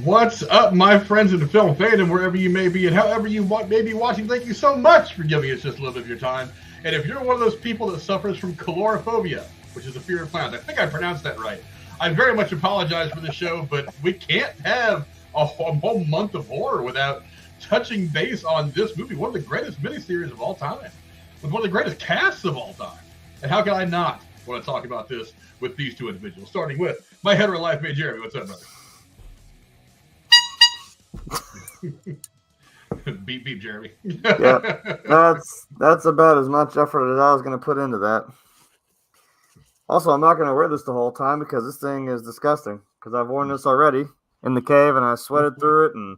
What's up, my friends in the film fandom, wherever you may be and however you may be watching? Thank you so much for giving us just a little bit of your time. And if you're one of those people that suffers from calorophobia, which is a fear of clowns, I think I pronounced that right. I very much apologize for the show, but we can't have a whole month of horror without touching base on this movie, one of the greatest miniseries of all time, with one of the greatest casts of all time. And how can I not want to talk about this with these two individuals, starting with my hetero life mate, Jeremy. What's up, brother? beep beep, Jeremy. Yeah, that's about as much effort as I was going to put into that. Also, I'm not going to wear this the whole time because this thing is disgusting. Because I've worn this already in the cave and I sweated through it, and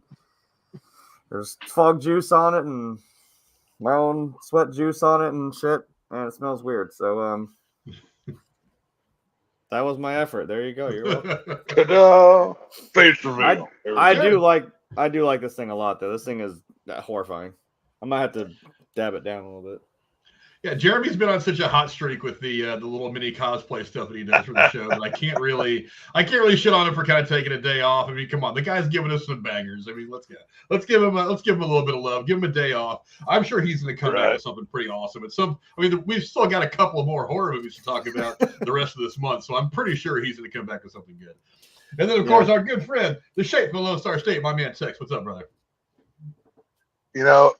there's fog juice on it and my own sweat juice on it and shit, and it smells weird. So that was my effort. There you go. You're welcome. Ta-da! Face reveal. I do like this thing a lot, though. This thing is horrifying. I might have to dab it down a little bit. Yeah, Jeremy's been on such a hot streak with the little mini cosplay stuff that he does for the show that I can't really shit on him for kind of taking a day off. I mean, come on, the guy's giving us some bangers. I mean, let's give him a little bit of love, give him a day off. I'm sure he's going to come back with something pretty awesome. We've still got a couple of more horror movies to talk about the rest of this month, so I'm pretty sure he's going to come back with something good. And then, of course, our good friend, the shape from the Lone Star State, my man Tex. What's up, brother? You know,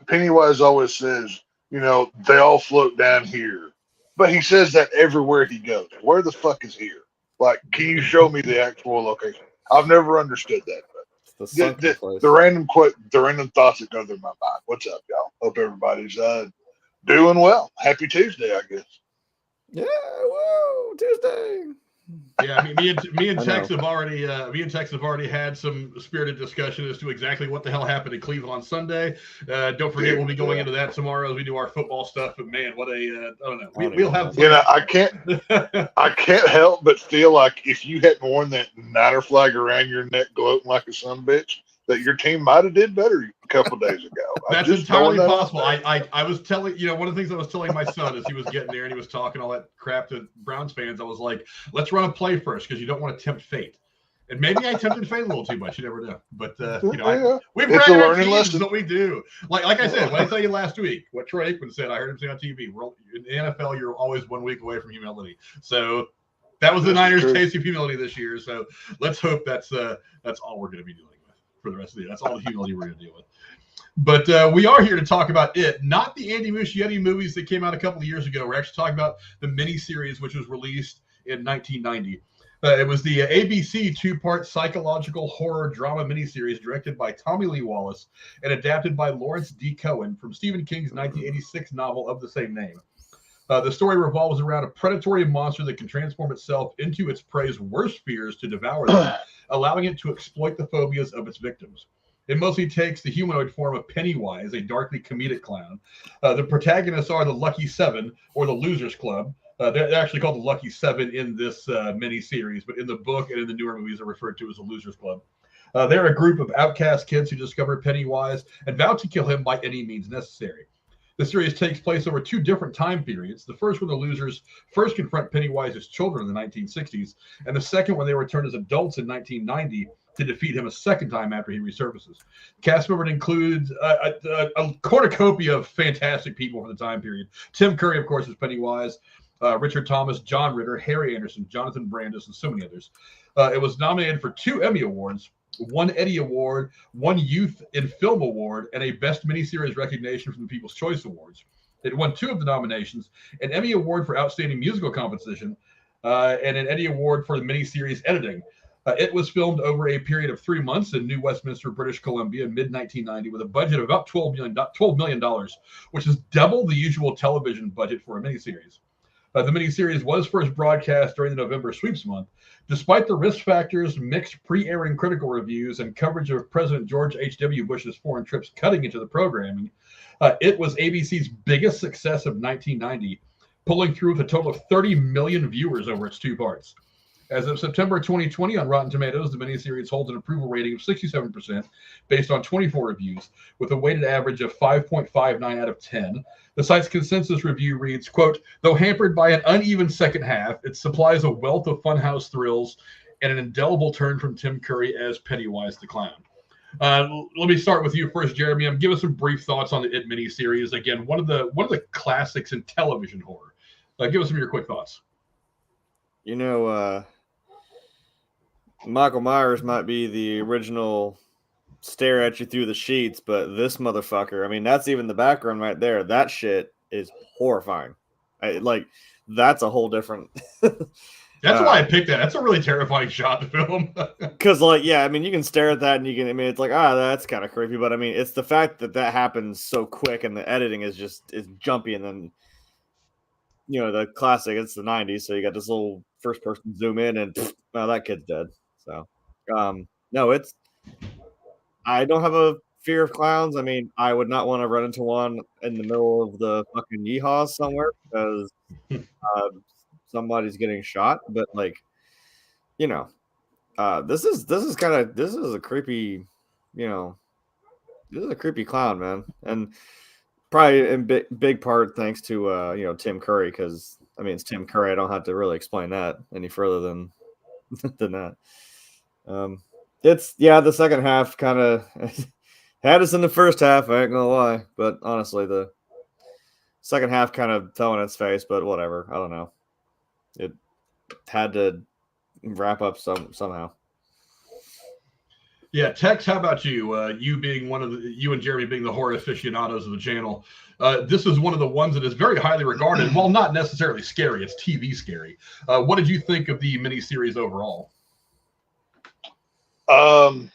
Pennywise always says, they all float down here. But he says that everywhere he goes. Where the fuck is here? Like, can you show me the actual location? I've never understood that. But the random thoughts that go through my mind. What's up, y'all? Hope everybody's doing well. Happy Tuesday, I guess. Yeah, whoa, Tuesday. Yeah, I mean, me and Tex have already had some spirited discussion as to exactly what the hell happened in Cleveland on Sunday. Don't forget, we'll be going into that tomorrow as we do our football stuff. But man, what I don't know. We'll have. I can't help but feel like if you hadn't worn that Niner flag around your neck, gloating like a sumbitch, that your team might have did better a couple days ago. That's entirely possible. I was telling, one of the things I was telling my son as he was getting there and he was talking all that crap to Browns fans, I was like, let's run a play first because you don't want to tempt fate. And maybe I tempted fate a little too much. You never know. But, we brag on our teams is what we do. Like I said, when I tell you last week, what Troy Aikman said, I heard him say on TV, in the NFL, you're always 1 week away from humility. So that was the Niners' taste of humility this year. So let's hope that's all we're going to be doing for the rest of the year. That's all the humility we're going to deal with. But we are here to talk about it, not the Andy Muschietti movies that came out a couple of years ago. We're actually talking about the miniseries, which was released in 1990. It was the ABC two-part psychological horror drama miniseries directed by Tommy Lee Wallace and adapted by Lawrence D. Cohen from Stephen King's 1986 novel of the same name. The story revolves around a predatory monster that can transform itself into its prey's worst fears to devour them, allowing it to exploit the phobias of its victims. It mostly takes the humanoid form of Pennywise, a darkly comedic clown. The protagonists are the Lucky Seven, or the Losers Club. They're actually called the Lucky Seven in this mini-series, but in the book and in the newer movies are referred to as the Losers Club. They're a group of outcast kids who discover Pennywise and vow to kill him by any means necessary. The series takes place over two different time periods. The first when the losers first confront Pennywise as children in the 1960s, and the second when they return as adults in 1990 to defeat him a second time after he resurfaces. Cast member includes a cornucopia of fantastic people from the time period. Tim Curry, of course, is Pennywise. Richard Thomas, John Ritter, Harry Anderson, Jonathan Brandis, and so many others. It was nominated for 2 Emmy Awards, 1 Eddie Award, 1 Youth in Film Award, and a Best Miniseries recognition from the People's Choice Awards. It won 2 of the nominations, an Emmy Award for Outstanding Musical Composition, and an Eddie Award for the miniseries editing. It was filmed over a period of 3 months in New Westminster, British Columbia in mid-1990 with a budget of about $12 million, which is double the usual television budget for a miniseries. The miniseries was first broadcast during the November sweeps month. Despite the risk factors, mixed pre-airing critical reviews, and coverage of President George H.W. Bush's foreign trips cutting into the programming, it was ABC's biggest success of 1990, pulling through with a total of 30 million viewers over its 2 parts. As of September 2020 on Rotten Tomatoes, the miniseries holds an approval rating of 67% based on 24 reviews, with a weighted average of 5.59 out of 10. The site's consensus review reads, quote, though hampered by an uneven second half, it supplies a wealth of funhouse thrills and an indelible turn from Tim Curry as Pennywise the Clown. Let me start with you first, Jeremy. Give us some brief thoughts on the It miniseries. Again, one of the classics in television horror. Give us some of your quick thoughts. Michael Myers might be the original stare at you through the sheets, but this motherfucker, I mean, that's even the background right there. That shit is horrifying. That's a whole different. That's why I picked that. That's a really terrifying shot to film. Because, I mean, you can stare at that and it's like, that's kind of creepy. But I mean, it's the fact that happens so quick and the editing is jumpy. And then, the classic, it's the 90s. So you got this little first person zoom in and that kid's dead. So, no, I don't have a fear of clowns. I mean, I would not want to run into one in the middle of the fucking yeehaws somewhere because somebody's getting shot. But this is a creepy, this is a creepy clown, man, and probably in big part thanks to Tim Curry, because I mean it's Tim Curry. I don't have to really explain that any further than that. It's the second half kind of had us in the first half. I ain't gonna lie, but honestly, the second half kind of fell on its face. But whatever, I don't know. It had to wrap up somehow. Yeah, Tex, how about you? You and Jeremy being the horror aficionados of the channel. This is one of the ones that is very highly regarded. While not necessarily scary, it's TV scary. What did you think of the miniseries overall? I've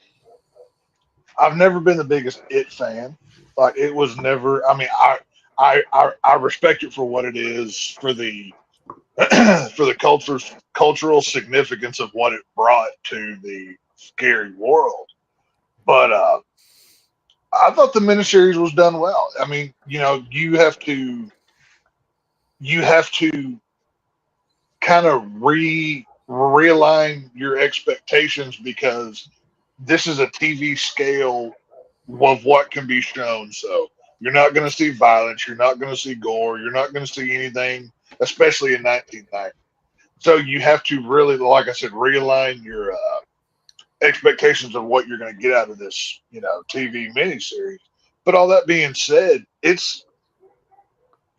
never been the biggest It fan. Like, it was never. I mean, I respect it for what it is, for the for the cultural significance of what it brought to the scary world. But I thought the miniseries was done well. I mean, you have to kind of realign your expectations, because this is a TV scale of what can be shown. So you're not going to see violence, you're not going to see gore, you're not going to see anything, especially in 1990. So you have to really, like I said, realign your expectations of what you're going to get out of this, TV miniseries. But all that being said, it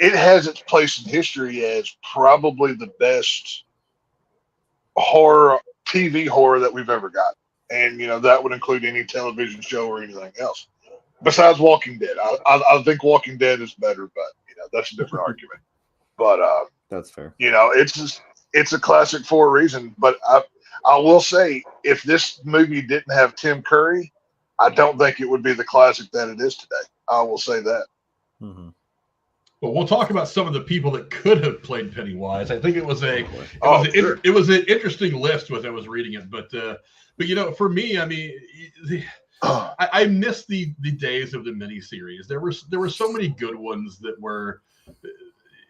has its place in history as probably the best TV horror that we've ever got. And, that would include any television show or anything else. Besides Walking Dead. I think Walking Dead is better, but, that's a different argument. But that's fair. It's a classic for a reason. But I will say, if this movie didn't have Tim Curry, I don't think it would be the classic that it is today. I will say that. Mm-hmm. Well, we'll talk about some of the people that could have played Pennywise. I think it was an interesting list as I was reading it. But for me, I mean, I miss the days of the miniseries. There were so many good ones that were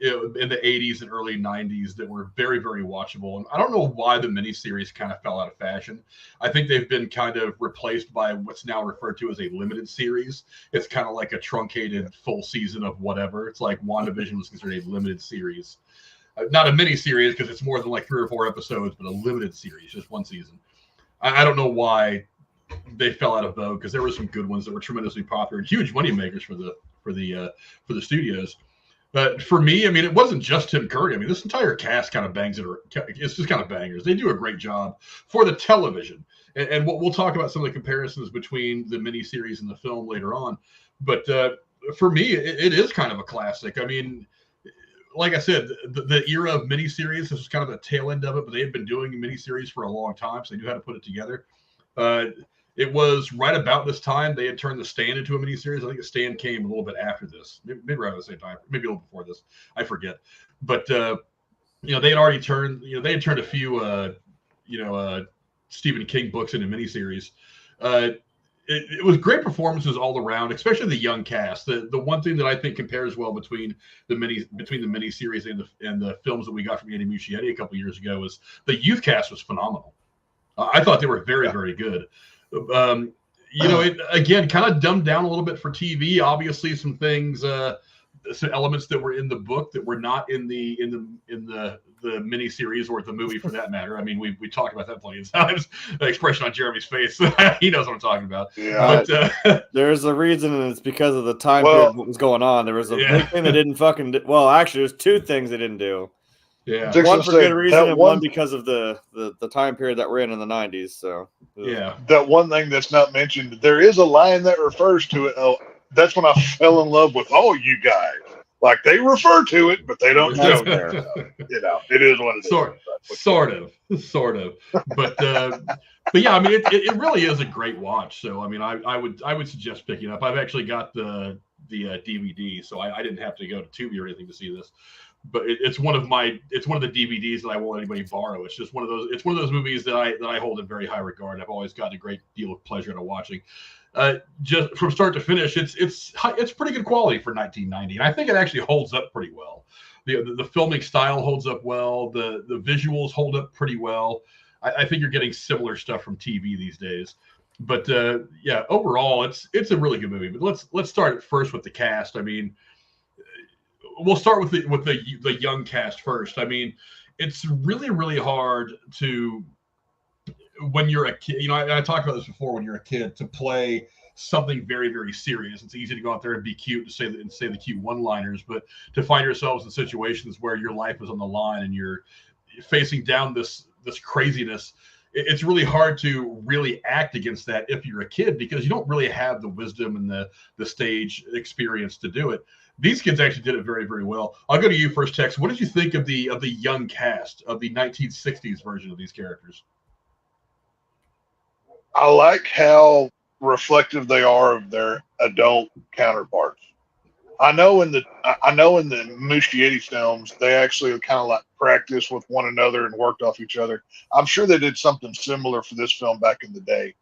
in the 80s and early 90s that were very, very watchable. And I don't know why the miniseries kind of fell out of fashion. I think they've been kind of replaced by what's now referred to as a limited series. It's kind of like a truncated full season of whatever. It's like WandaVision was considered a limited series. Not a miniseries, because it's more than like 3 or 4 episodes, but a limited series, just one season. I don't know why they fell out of vogue, because there were some good ones that were tremendously popular and huge money makers for the studios. But for me, I mean, it wasn't just Tim Curry. I mean, this entire cast kind of bangs it. It's just kind of bangers. They do a great job for the television. And we'll talk about some of the comparisons between the miniseries and the film later on. But for me, it is kind of a classic. I mean, like I said, the era of miniseries, this was kind of the tail end of it, but they had been doing miniseries for a long time, so they knew how to put it together. It was right about this time they had turned The Stand into a miniseries. I think The Stand came a little bit after this, maybe around the same time, maybe a little before this. I forget. But they had already turned. They had turned a few Stephen King books into miniseries. It was great performances all around, especially the young cast. The one thing that I think compares well between the miniseries and the films that we got from Andy Muschietti a couple years ago is the youth cast was phenomenal. I thought they were very, very good. It again kind of dumbed down a little bit for TV. Obviously, some things some elements that were in the book that were not in the miniseries or the movie for that matter. I mean, we talked about that plenty of times. The expression on Jeremy's face, he knows what I'm talking about. Yeah. But there's a reason, and it's because of the time period what was going on. There was a big thing they didn't fucking do. Well, actually, there's two things they didn't do. Yeah, one for good reason, and one because of the time period that we're in the 90s. So yeah, that one thing that's not mentioned. There is a line that refers to it. Oh, that's when I fell in love with all you guys. Like they refer to it, but they don't show there. You know, it is what it is. Sort of. But yeah, I mean, it really is a great watch. So I mean, I would suggest picking it up. I've actually got the DVD, so I didn't have to go to Tubi or anything to see this. But it's one of the DVDs that I won't anybody borrow. It's just one of those movies that I hold in very high regard. I've always gotten a great deal of pleasure in watching. Just from start to finish, it's pretty good quality for 1990, and I think it actually holds up pretty well. The filming style holds up well. The visuals hold up pretty well. I think you're getting similar stuff from TV these days. But yeah, overall, it's a really good movie. But let's start first with the cast. I mean, we'll start with the young cast first. I mean, it's really, really hard to, when you're a kid, you know, I talked about this before, when you're a kid, to play something very, very serious. It's easy to go out there and be cute and say the cute one-liners, but to find yourselves in situations where your life is on the line and you're facing down this craziness, it's really hard to really act against that if you're a kid, because you don't really have the wisdom and the stage experience to do it. These kids actually did it very, very well. I'll go to you first, Tex. What did you think of the young cast of the 1960s version of these characters? I like how reflective they are of their adult counterparts. I know in the Muschietti films, they actually kind of like practiced with one another and worked off each other. I'm sure they did something similar for this film back in the day.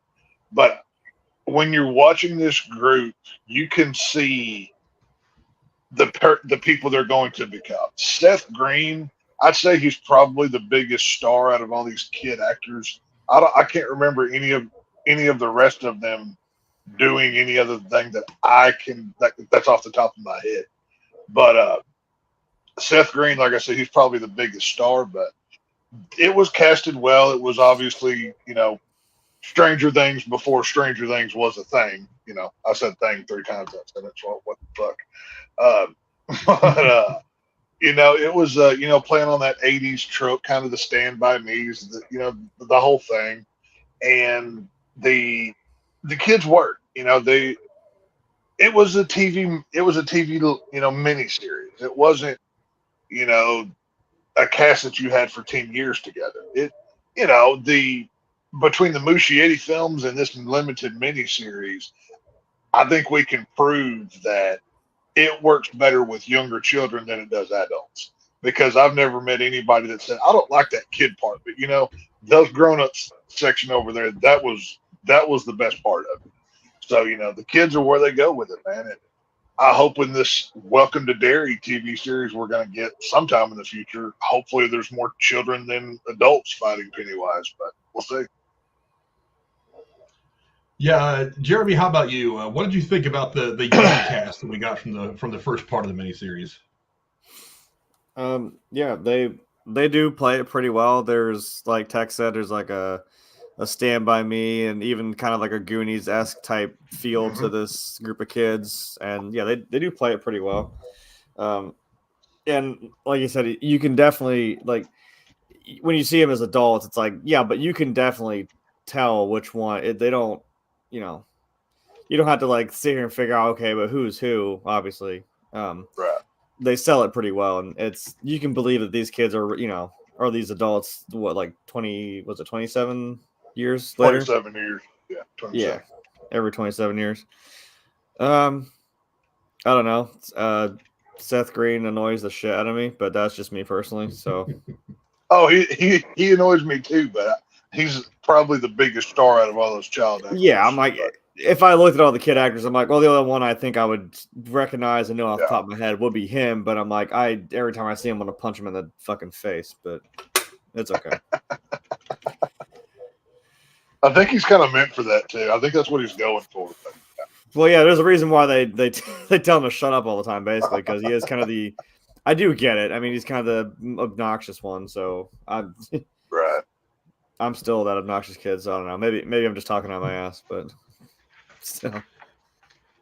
But when you're watching this group, you can see the people they're going to become. Seth Green, I'd say he's probably the biggest star out of all these kid actors. I can't remember any of the rest of them doing any other thing that's off the top of my head. But Seth Green, like I said, he's probably the biggest star, but it was casted well. It was obviously, you know, Stranger Things before Stranger Things was a thing. You know, I said thing 3 times. I said it, so what the fuck? But you know, it was you know, playing on that 80s trope, kind of the Stand By Me's, you know, the whole thing. And the kids worked, you know, it was a TV, you know, miniseries. It wasn't, you know, a cast that you had for 10 years together. It, you know, between the Muschietti films and this limited miniseries, I think we can prove that it works better with younger children than it does adults. Because I've never met anybody that said, I don't like that kid part, but you know, those grown-ups section over there, that was the best part of it. So, you know, the kids are where they go with it, man. And I hope in this Welcome to Derry TV series we're going to get sometime in the future, hopefully there's more children than adults fighting Pennywise, but we'll see. Yeah, Jeremy, how about you? What did you think about the young cast that we got from the first part of the miniseries? Yeah, they do play it pretty well. There's, like Tex said, there's like a Stand By Me and even kind of like a Goonies-esque type feel to this group of kids. And yeah, they do play it pretty well. And like you said, you can definitely, like, when you see them as adults, it's like, yeah, but you can definitely tell which one. They don't, you know, you don't have to like sit here and figure out, okay, but who's who, obviously. Right. They sell it pretty well, and you can believe that these kids are, you know, or these adults, what, like 27 years later? 27 years. Yeah, 27. Yeah, every 27 years. I don't know. Seth Green annoys the shit out of me, but that's just me personally. So. Oh, he annoys me too, but he's probably the biggest star out of all those child actors. Yeah, I'm like, if I looked at all the kid actors, I'm like, well, the only one I think I would recognize and know off the top of my head would be him. But I'm like, every time I see him, I'm gonna punch him in the fucking face. But it's okay. I think he's kind of meant for that too. I think that's what he's going for. Well, yeah, there's a reason why they tell him to shut up all the time, basically, because he is kind of the. I do get it. I mean, he's kind of the obnoxious one, so I'm Right. I'm still that obnoxious kid. So I don't know. Maybe I'm just talking out my ass, but still.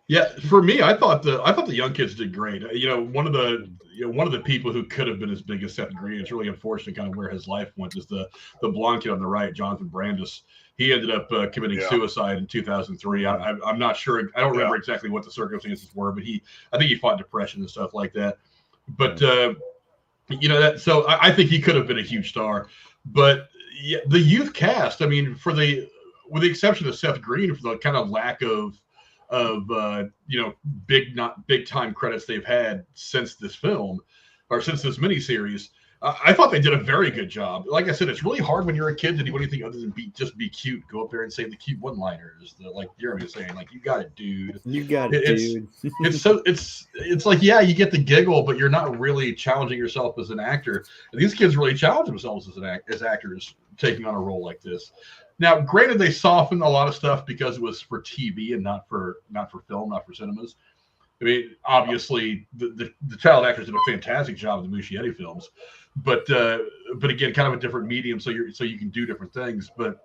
Yeah, for me, I thought the young kids did great. One of the people who could have been as big as Seth Green. It's really unfortunate, kind of where his life went. Is the blonde kid on the right, Jonathan Brandis. He ended up committing suicide in 2003. I'm not sure. I don't remember exactly what the circumstances were, but I think he fought depression and stuff like that. But so I think he could have been a huge star. But the youth cast, I mean, with the exception of Seth Green, for the kind of lack of big time credits they've had since this film or since this miniseries, I thought they did a very good job. Like I said, it's really hard when you're a kid to do anything other than be cute. Go up there and say the cute one-liners, like Jeremy was saying, like, "You got it, dude. You got it, dude." It's like, yeah, you get the giggle, but you're not really challenging yourself as an actor. And these kids really challenge themselves as actors taking on a role like this. Now, granted, they softened a lot of stuff because it was for TV and not for film, not for cinemas. I mean, obviously, the child actors did a fantastic job of the Muschietti films, but again, kind of a different medium, so you can do different things. But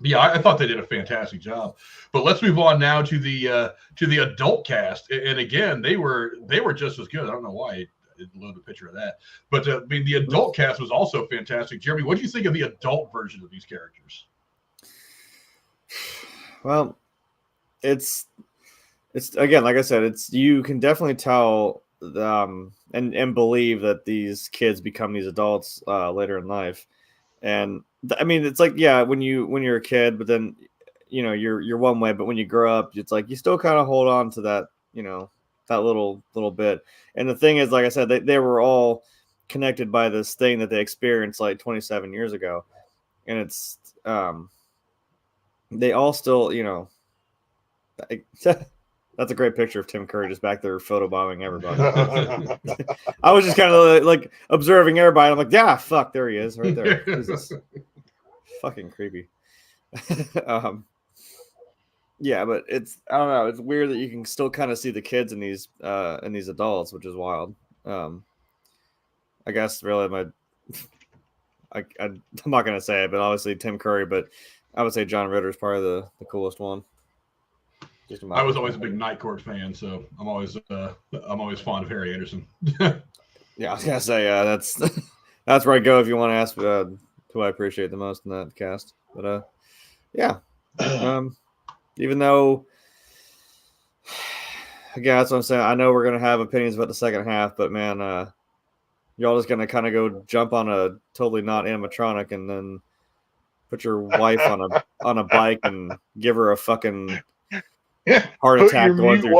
yeah, I thought they did a fantastic job. But let's move on now to the adult cast, and again, they were just as good. I don't know why I didn't load a picture of that, but I mean, the adult cast was also fantastic. Jeremy, what do you think of the adult version of these characters? Well, it's again, like I said, you can definitely tell and believe that these kids become these adults later in life. And I mean, it's like, yeah, when you're a kid, but then you're one way, but when you grow up, it's like you still kind of hold on to that, that little bit. And the thing is, like I said, they were all connected by this thing that they experienced like 27 years ago, and it's they all still, that's a great picture of Tim Curry just back there photobombing everybody. I was just kind of like observing everybody. I'm like, yeah, fuck, there he is, right there. Jesus. Fucking creepy. Yeah, but I don't know. It's weird that you can still kind of see the kids in these adults, which is wild. I guess really I'm not gonna say it, but obviously Tim Curry, but I would say John Ritter is probably the coolest one. I was always a big Night Court fan, so I'm always fond of Harry Anderson. Yeah, I was gonna say that's where I go if you want to ask who I appreciate the most in that cast. But yeah, even though again, that's what I'm saying. I know we're gonna have opinions about the second half, but man, y'all just gonna kind of go jump on a totally not animatronic and then put your wife on a bike and give her a fucking heart attack going through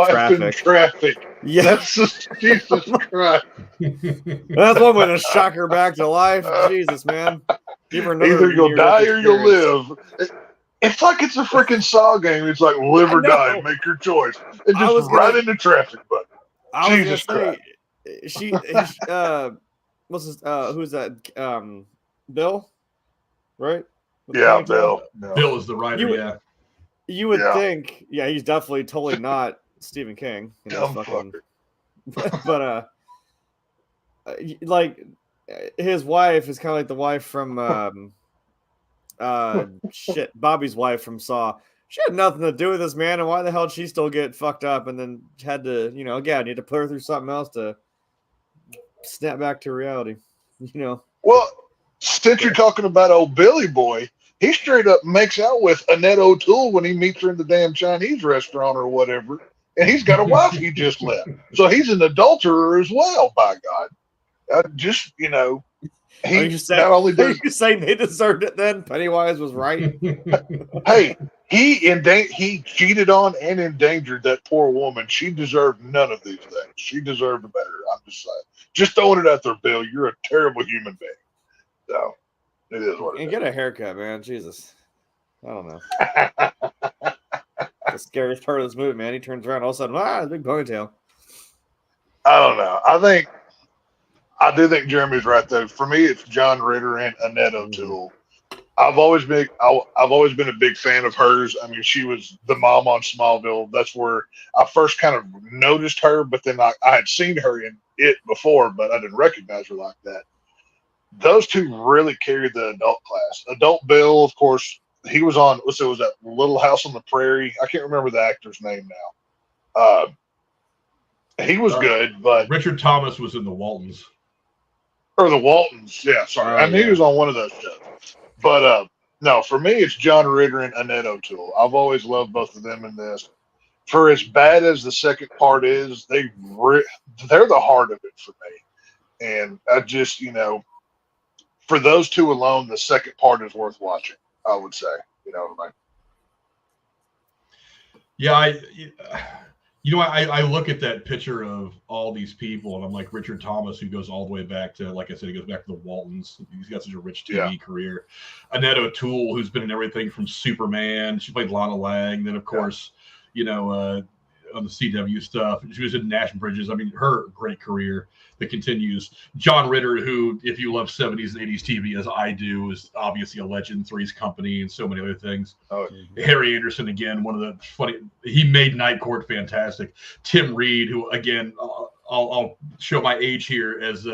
traffic. Yeah, that's just Jesus Christ. That's one way to shock her back to life. Jesus, man. Give her either you'll die or you'll live. It's like it's a freaking Saw game. It's like live or die. Make your choice. And just right into traffic. But Jesus Christ. What's his? Who's that? Bill, right? Yeah, Bill. Bill is the writer. You would think, yeah, he's definitely totally not Stephen King. But like his wife is kind of like the wife from Bobby's wife from Saw. She had nothing to do with this, man, and why the hell did she still get fucked up and then had to, again, you had to put her through something else to snap back to reality, Well, since you're talking about old Billy Boy, he straight up makes out with Annette O'Toole when he meets her in the damn Chinese restaurant or whatever, and he's got a wife he just left. So he's an adulterer as well, by God. He not only does... Are you saying they deserved it then? Pennywise was right. Hey, he cheated on and endangered that poor woman. She deserved none of these things. She deserved better. I'm just saying. Just throwing it out there, Bill. You're a terrible human being. So... it is what it is. Get a haircut, man. Jesus. I don't know. The scariest part of this movie, man. He turns around all of a sudden, big ponytail. I don't know. I do think Jeremy's right, though. For me, it's John Ritter and Annette O'Toole. I've always been a big fan of hers. I mean, she was the mom on Smallville. That's where I first kind of noticed her, but then I had seen her in it before, but I didn't recognize her like that. Those two really carried the adult class. Adult Bill, of course, he was on. Was that Little House on the Prairie? I can't remember the actor's name now. He was good, but Richard Thomas was in the Waltons. Or the Waltons. Yeah, sorry. I knew he was on one of those shows. But no, for me, it's John Ritter and Annette O'Toole. I've always loved both of them in this. For as bad as the second part is, they're the heart of it for me. And I just, for those two alone, the second part is worth watching, I would say. You know what I mean? Yeah, I look at that picture of all these people, and I'm like, Richard Thomas, who goes all the way back to, like I said, he goes back to the Waltons. He's got such a rich TV career. Annette O'Toole, who's been in everything from Superman. She played Lana Lang. Then, of course, on the CW stuff. She was in Nash Bridges. I mean, her great career that continues. John Ritter, who, if you love 70s and 80s TV as I do, is obviously a legend. Three's Company and so many other things. Harry Anderson, again, one of the funny. He made Night Court fantastic. Tim Reed, who, again, I'll show my age here as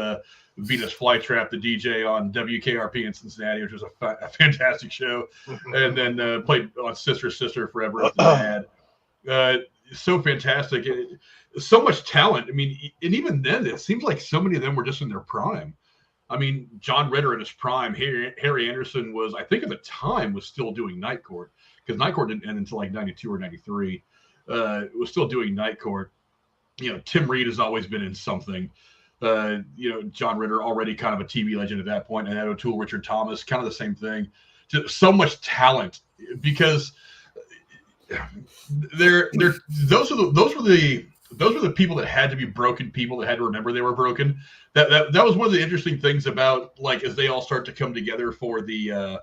Venus Flytrap, the DJ on WKRP in Cincinnati, which was a fantastic show. And then played on Sister forever with the dad. So fantastic. So much talent. I mean, and even then, it seems like so many of them were just in their prime. I mean, John Ritter in his prime. Harry Anderson was, I think at the time, was still doing Night Court, because Night Court didn't end until like 92 or 93. Was still doing Night Court. Tim Reed has always been in something. John Ritter, already kind of a TV legend at that point, and Ed O'Toole, Richard Thomas, kind of the same thing. Just so much talent, because those were the people that had to be broken people, that had to remember they were broken. That was one of the interesting things about, like, as they all start to come together for the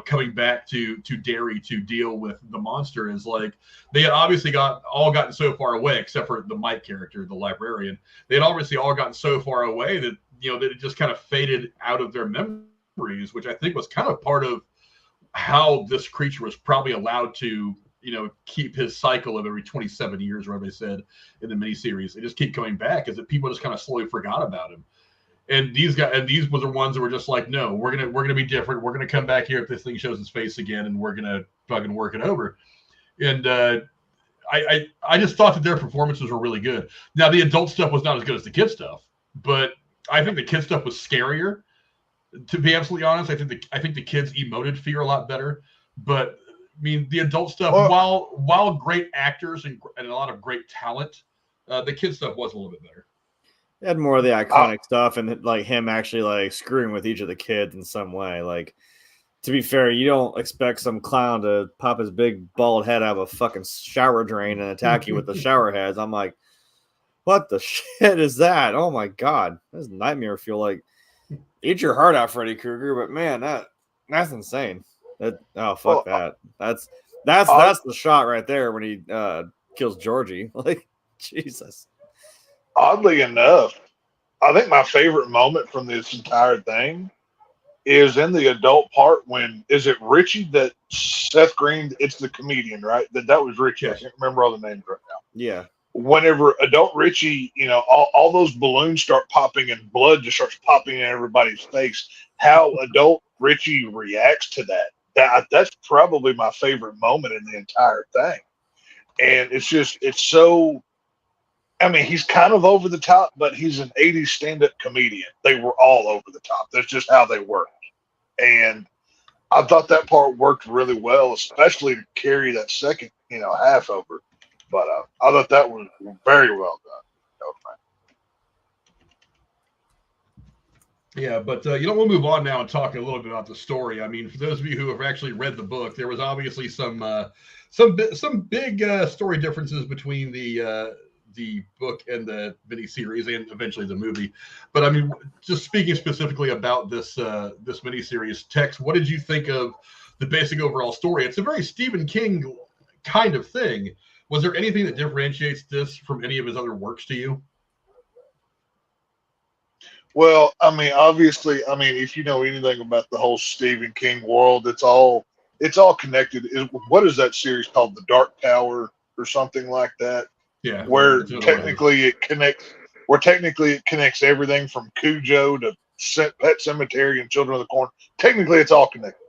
coming back to Derry to deal with the monster, is like they had obviously gotten so far away, except for the Mike character, the librarian. They had obviously all gotten so far away that that it just kind of faded out of their memories, which I think was kind of part of how this creature was probably allowed to, keep his cycle of every 27 years, whatever they said in the miniseries. They just keep coming back, is that people just kind of slowly forgot about him. And these were the ones that were just like, no, we're gonna be different. We're gonna come back here if this thing shows its face again, and we're gonna fucking work it over. And I just thought that their performances were really good. Now, the adult stuff was not as good as the kid stuff, but I think the kid stuff was scarier. To be absolutely honest, I think the kids emoted fear a lot better. But I mean, the adult stuff, while great actors and a lot of great talent, the kid stuff was a little bit better. It had more of the iconic stuff, and like him actually like screwing with each of the kids in some way. Like, to be fair, you don't expect some clown to pop his big bald head out of a fucking shower drain and attack you with the shower heads. I'm like, what the shit is that? Oh my god, this nightmare feel like. Eat your heart out, Freddy Krueger, but man, that's insane. That's the shot right there when he kills Georgie. Like, Jesus. Oddly enough, I think my favorite moment from this entire thing is in the adult part when, is it Richie that Seth Green, it's the comedian, right? That was Richie. I can't remember all the names right now. Yeah. Whenever adult Richie, all those balloons start popping and blood just starts popping in everybody's face, how adult Richie reacts to that's probably my favorite moment in the entire thing. And it's so, I mean, he's kind of over the top, but he's an 80s stand-up comedian. They were all over the top. That's just how they worked. And I thought that part worked really well, especially to carry that second, half over. But I thought that was very well done. Yeah, but we'll move on now and talk a little bit about the story. I mean, for those of you who have actually read the book, there was obviously some big story differences between the book and the miniseries and eventually the movie. But I mean, just speaking specifically about this miniseries, Tex, what did you think of the basic overall story? It's a very Stephen King kind of thing. Was there anything that differentiates this from any of his other works to you? Well, I mean, obviously, I mean, if you know anything about the whole Stephen King world, it's all connected. What is that series called? The Dark Tower or something like that? Yeah, Where it's another one of his. technically it connects everything from Cujo to Pet Cemetery and Children of the Corn. Technically, it's all connected.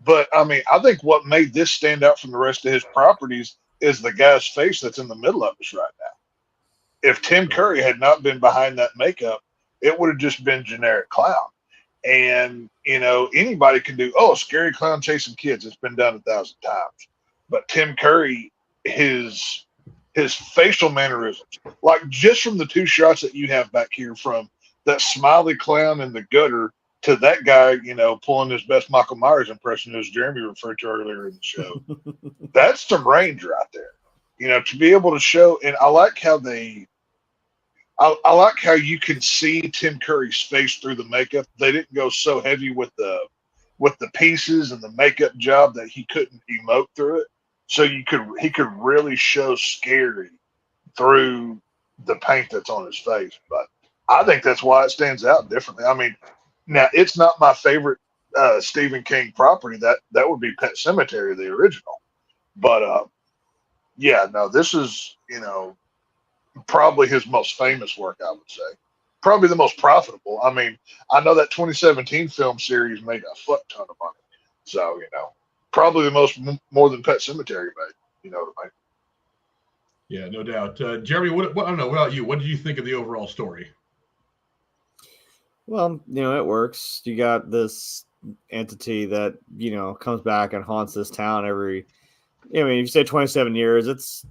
But I mean, I think what made this stand out from the rest of his properties is the guy's face that's in the middle of us right now. If Tim Curry had not been behind that makeup, it would have just been generic clown. And you know, anybody can do scary clown chasing kids. It's been done 1,000 times. But Tim Curry, his facial mannerisms, like just from the two shots that you have back here, from that smiley clown in the gutter to that guy, you know, pulling his best Michael Myers impression, as Jeremy referred to earlier in the show. That's some range right there. You know, to be able to show, and I like how I like how you can see Tim Curry's face through the makeup. They didn't go so heavy with the pieces and the makeup job that he couldn't emote through it. So he could really show scary through the paint that's on his face. But I think that's why it stands out differently. I mean, now it's not my favorite Stephen King property. That would be Pet Cemetery, the original. But yeah, no, this is, you know, probably his most famous work, I would say. Probably the most profitable. I mean, I know that 2017 film series made a fuck ton of money. So, you know, probably the more than Pet Cemetery made. You know what I mean? Yeah, no doubt. Jeremy, what I don't know. What about you? What did you think of the overall story? Well, you know, it works. You got this entity that, you know, comes back and haunts this town every, I mean, if you say 27 years, it's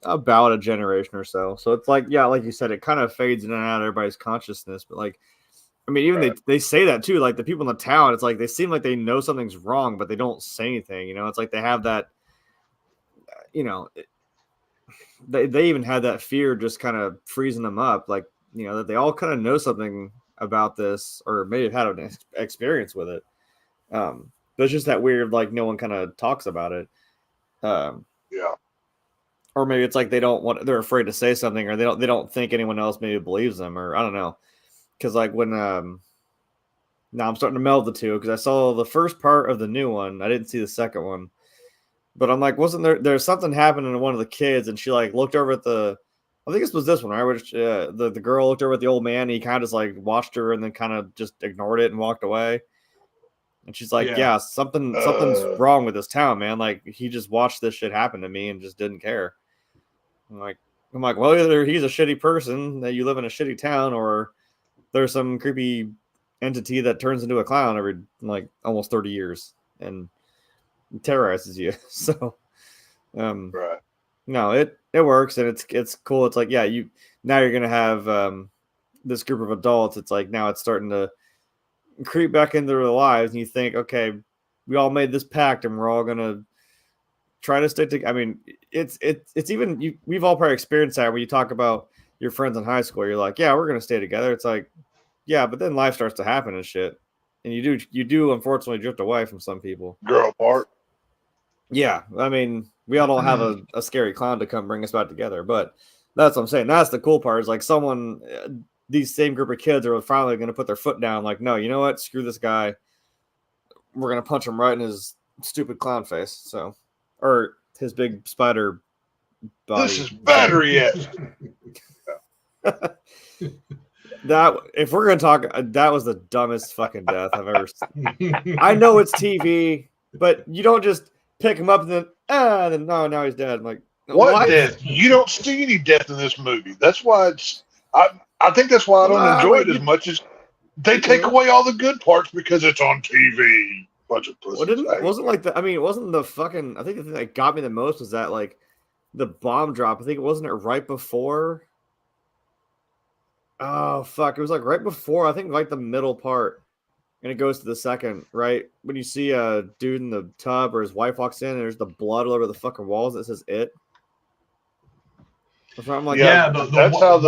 about a generation or so. So it's like, yeah, like you said, it kind of fades in and out of everybody's consciousness. But like, I mean, even they say that too. Like the people in the town, it's like they seem like they know something's wrong, but they don't say anything. You know, it's like they have that, you know, they even had that fear just kind of freezing them up. Like, you know, that they all kind of know something about this, or maybe have had an experience with it. But it's just that weird, like no one kind of talks about it. Yeah. Or maybe it's like they're afraid to say something, or they don't think anyone else maybe believes them, or I don't know. Because like when now I'm starting to meld the two, because I saw the first part of the new one, I didn't see the second one, but I'm like, wasn't there's something happening to one of the kids, and she like looked over at I think this one, right? Which the girl looked over at the old man, and he kind of just like watched her and then kind of just ignored it and walked away. And she's like, yeah something's wrong with this town, man. Like he just watched this shit happen to me and just didn't care. I'm like, well, either he's a shitty person that you live in a shitty town, or there's some creepy entity that turns into a clown every like almost 30 years and terrorizes you. So, Right. No, it works, and it's cool. It's like, yeah, now you're gonna have this group of adults. It's like now it's starting to creep back into their lives, and you think, okay, we all made this pact, and we're all gonna try to stick together. I mean, it's even we've all probably experienced that when you talk about your friends in high school. You're like, yeah, we're gonna stay together. It's like, yeah, but then life starts to happen and shit, and you do unfortunately drift away from some people. Grow apart. Yeah, I mean, we all don't have a scary clown to come bring us back together, but that's what I'm saying. That's the cool part, is like these same group of kids are finally going to put their foot down. Like, no, you know what? Screw this guy. We're going to punch him right in his stupid clown face. So, or his big spider body. This is battery yet. That, if we're going to talk, that was the dumbest fucking death I've ever seen. I know it's TV, but you don't just pick him up and then now he's dead. I'm like, what death? You don't see any death in this movie. That's why I think that's why I don't enjoy it as much as they take away all the good parts because it's on TV. Bunch of pussies. Wasn't like the, I mean, it wasn't the fucking, I think the thing that got me the most was that like the bomb drop. I think it wasn't right before. Oh fuck. It was like right before, I think like the middle part. And it goes to the second, right? When you see a dude in the tub or his wife walks in and there's the blood all over the fucking walls that says it. So I'm like, yeah, that's how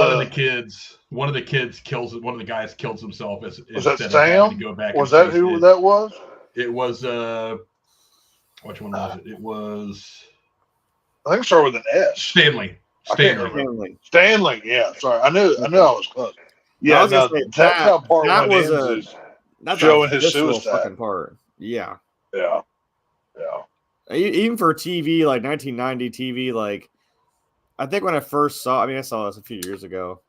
one of the kids kills one of the guys kills himself. Was that Sam? Was that who that was? It was which one was it? It was, I think it started with an S. Stanley. Stanley. Yeah, sorry. I knew I was close. Yeah, was gonna no, say that's how part that one was ends. Is that's showing a his visceral suicide. fucking part. Yeah. Yeah. Even for TV, like 1990 TV, like I think when I first saw, I mean, I saw this a few years ago,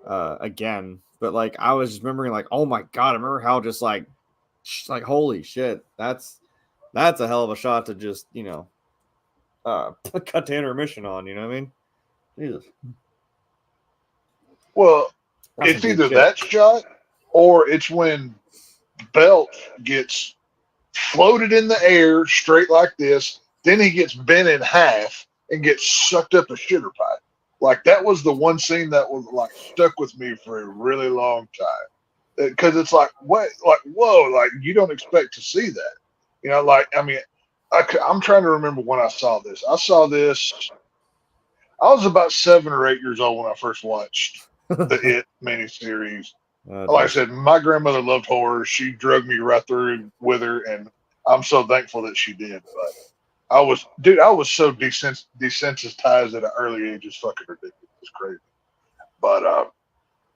again, but like I was just remembering, like, oh my god, I remember how just like holy shit, that's a hell of a shot to just cut to intermission on. You know what I mean? Jesus. Well, That's it's some deep either shit. that shot or it's when Belt gets floated in the air straight like this. Then he gets bent in half and gets sucked up a shitter pipe. Like that was the one scene that was like stuck with me for a really long time. Because it's like, what? Like, whoa, like you don't expect to see that. You know, like, I mean, I'm trying to remember when I saw this. I was about 7 or 8 years old when I first watched the It miniseries. Like I said, my grandmother loved horror. She drugged me right through with her, and I'm so thankful that she did. But I was so desensitized at an early age. It's fucking ridiculous. It's crazy. But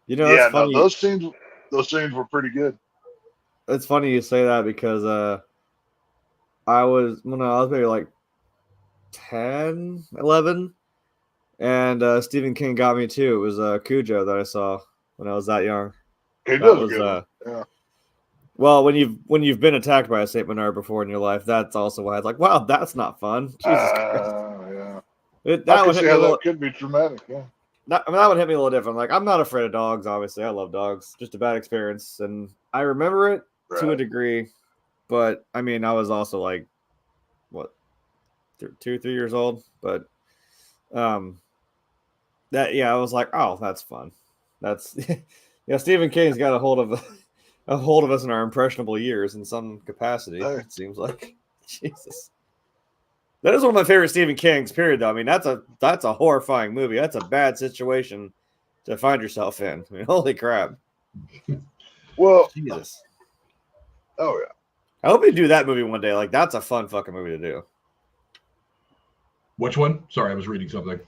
yeah, no, those scenes were pretty good. It's funny you say that because I was maybe like 10, 11, and Stephen King got me too. It was Cujo that I saw when I was that young. It does good. Yeah. Well, when you've been attacked by a Saint Bernard before in your life, that's also why it's like, wow, that's not fun. Jesus Christ. Yeah. That would hit me that could be traumatic. Yeah. That would hit me a little different. Like, I'm not afraid of dogs. Obviously, I love dogs. Just a bad experience, and I remember it to a degree. But I mean, I was also like, what, 2, 3 years old. But I was like, oh, that's fun. That's Stephen King's got a hold of us in our impressionable years in some capacity. It seems like. Jesus. That is one of my favorite Stephen King's, period, though. I mean, that's a horrifying movie. That's a bad situation to find yourself in. I mean, holy crap. Well, Jesus. Oh, yeah. I hope you do that movie one day. Like, that's a fun fucking movie to do. Which one? Sorry, I was reading something.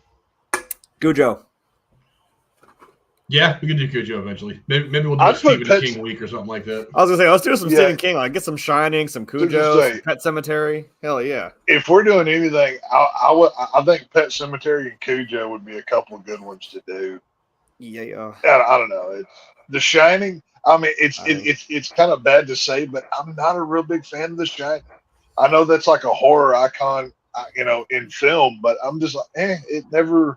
Cujo. Yeah, we can do Cujo eventually. Maybe we'll do a Stephen King week or something like that. I was gonna say, let's do some Stephen King. Like, get some Shining, some Cujo, some Pet Cemetery. Hell yeah! If we're doing anything, I think Pet Cemetery and Cujo would be a couple of good ones to do. Yeah. I don't know. It's The Shining. I mean, it's kind of bad to say, but I'm not a real big fan of The Shining. I know that's like a horror icon, in film, but I'm just like, it never.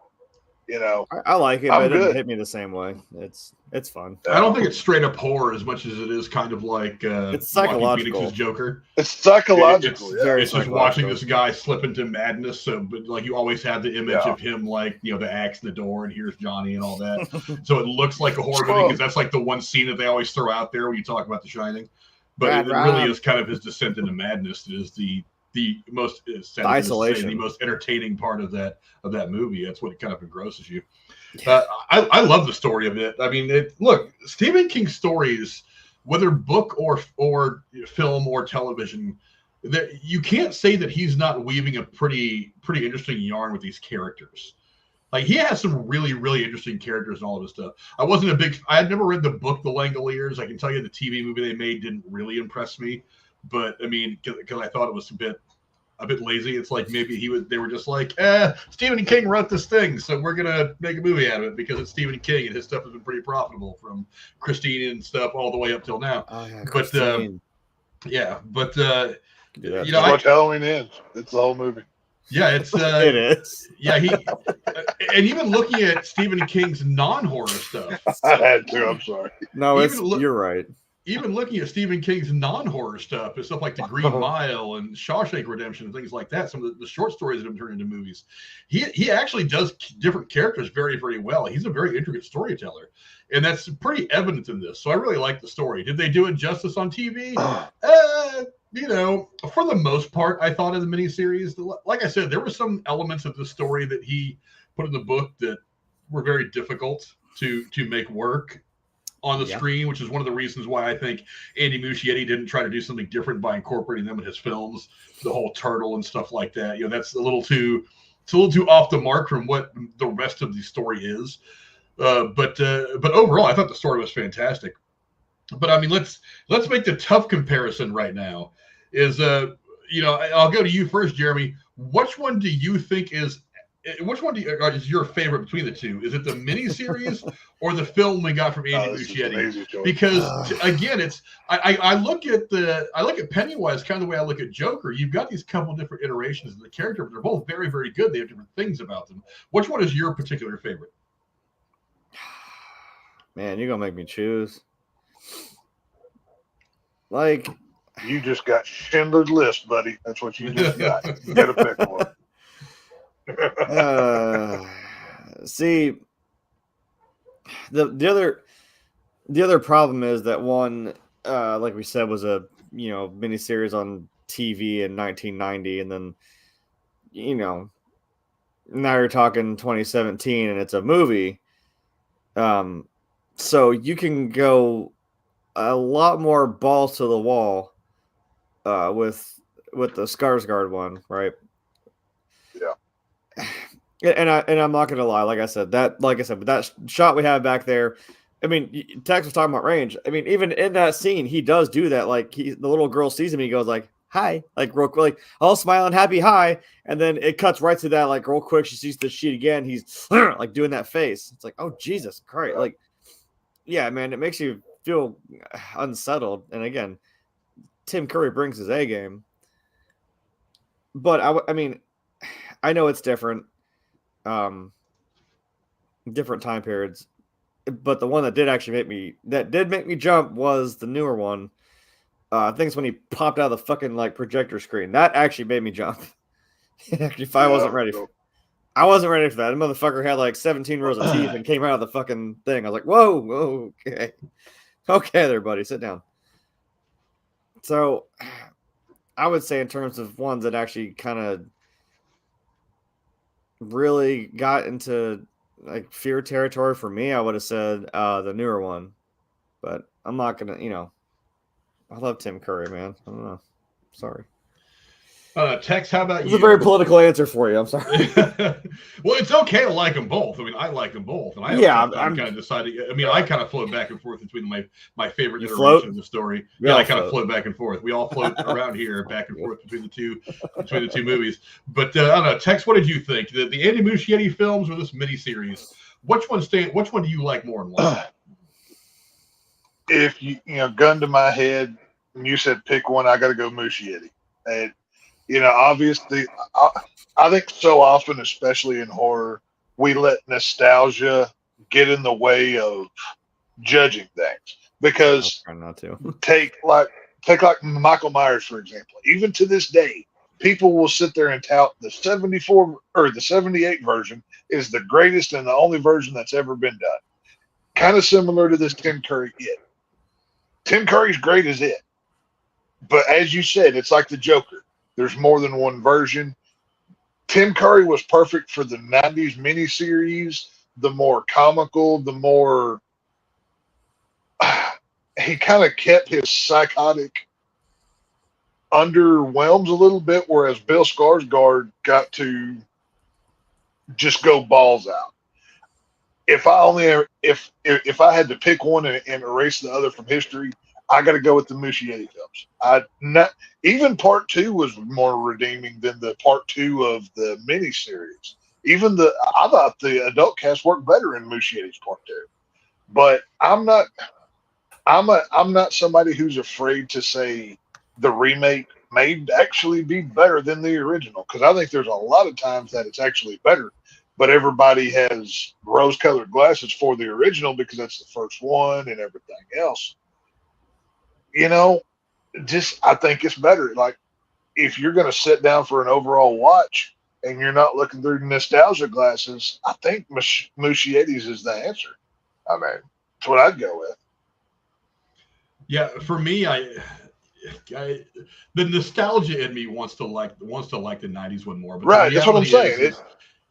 I like it, but it doesn't hit me the same way. It's fun. I don't think it's straight up horror as much as it is kind of like it's psychological. Phoenix's Joker. It's psychological. It's just watching this guy slip into madness. So, but like you always have the image of him, like the axe in the door, and here's Johnny and all that. So it looks like a horror movie because that's like the one scene that they always throw out there when you talk about The Shining. But it really is kind of his descent into madness. It is the most isolation, the most entertaining part of that movie. That's what kind of engrosses you. I love the story of it. I mean, look, Stephen King's stories, whether book or film or television, you can't say that he's not weaving a pretty interesting yarn with these characters. Like, he has some really, really interesting characters and all of his stuff. I had never read the book, The Langoliers. I can tell you the TV movie they made didn't really impress me. But I mean, because I thought it was a bit lazy. It's like maybe they were just like, Stephen King wrote this thing, so we're gonna make a movie out of it because it's Stephen King and his stuff has been pretty profitable from Christine and stuff all the way up till now. Oh, yeah, but what Halloween is. It's the whole movie. Yeah, it's it is. Yeah, and even looking at Stephen King's non-horror stuff. I had to. I'm sorry. No, you're right. Even looking at Stephen King's non-horror stuff and stuff like The Green Mile and Shawshank Redemption and things like that, some of the short stories that have turned into movies, he actually does different characters very, very well. He's a very intricate storyteller, and that's pretty evident in this. So I really like the story. Did they do it justice on TV? For the most part, I thought in the miniseries, like I said, there were some elements of the story that he put in the book that were very difficult to make work on the screen, which is one of the reasons why I think Andy Muschietti didn't try to do something different by incorporating them in his films. The whole turtle and stuff like that, that's a little too off the mark from what the rest of the story is. But overall, I thought the story was fantastic. But I mean, let's make the tough comparison right now. Is I'll go to you first, Jeremy. Which one do you think is your favorite between the two? Is it the miniseries or the film we got from Andy Muschietti? Because again, it's I look at Pennywise kind of the way I look at Joker. You've got these couple different iterations of the character, but they're both very, very good. They have different things about them. Which one is your particular favorite? Man, you're gonna make me choose. Like, you just got Schindler's List, buddy. That's what you just got. You got to pick one. See, the other problem is that one, like we said, was a miniseries on TV in 1990, and then now you're talking 2017, and it's a movie. So you can go a lot more balls to the wall with the Skarsgård one, right? Yeah. And I'm not gonna lie, like I said, but that shot we have back there. I mean, Tex was talking about range. I mean, even in that scene, he does do that. Like the little girl sees him, he goes like, "Hi," like real quick, like all smiling, happy, hi, and then it cuts right to that, like real quick. She sees the sheet again. He's like doing that face. It's like, oh Jesus Christ! Like, yeah, man, it makes you feel unsettled. And again, Tim Curry brings his A game. But I mean, I know it's different. Different time periods, but the one that did make me jump was the newer one. I think it's when he popped out of the fucking like projector screen. That actually made me jump. Actually, I wasn't ready for that. The motherfucker had like 17 rows of teeth and came out of the fucking thing. I was like, whoa, okay there, buddy, sit down. So I would say in terms of ones that actually kind of really got into like fear territory for me, I would have said the newer one, but I'm not gonna, I love Tim Curry, man. I don't know, sorry. Tex, how about you? It's a very political answer for you. I'm sorry. Well, it's okay to like them both. I mean, I like them both, and I'm kind of deciding. I mean, I kind of float back and forth between my favorite iteration of the story. Yeah, I kind of float back and forth. We all float around here back and forth between the two movies. But I don't know, Tex, what did you think? The Andy Muschietti films or this miniseries? Which one do you like more and why? If gun to my head, and you said pick one, I got to go Muschietti. And obviously, I think so often, especially in horror, we let nostalgia get in the way of judging things. Because not to. take like Michael Myers, for example. Even to this day, people will sit there and tout the 74 or the 78 version is the greatest and the only version that's ever been done. Kind of similar to this Tim Curry It. Tim Curry's great as It. But as you said, it's like the Joker. There's more than one version. Tim Curry was perfect for the 90s miniseries, the more comical, the more he kind of kept his psychotic underwhelms a little bit, whereas Bill Skarsgård got to just go balls out. If I had to pick one and erase the other from history, I got to go with the Muschietti films. Even part 2 was more redeeming than the part 2 of the miniseries. I thought the adult cast worked better in Muschietti's part 2. But I'm not somebody who's afraid to say the remake may actually be better than the original, because I think there's a lot of times that it's actually better. But everybody has rose-colored glasses for the original because that's the first one and everything else. I think it's better. Like, if you're going to sit down for an overall watch and you're not looking through nostalgia glasses, I think Muschietti's is the answer. I mean, that's what I'd go with. Yeah, for me, the nostalgia in me wants to like the 90s one more. But right, that's what I'm saying.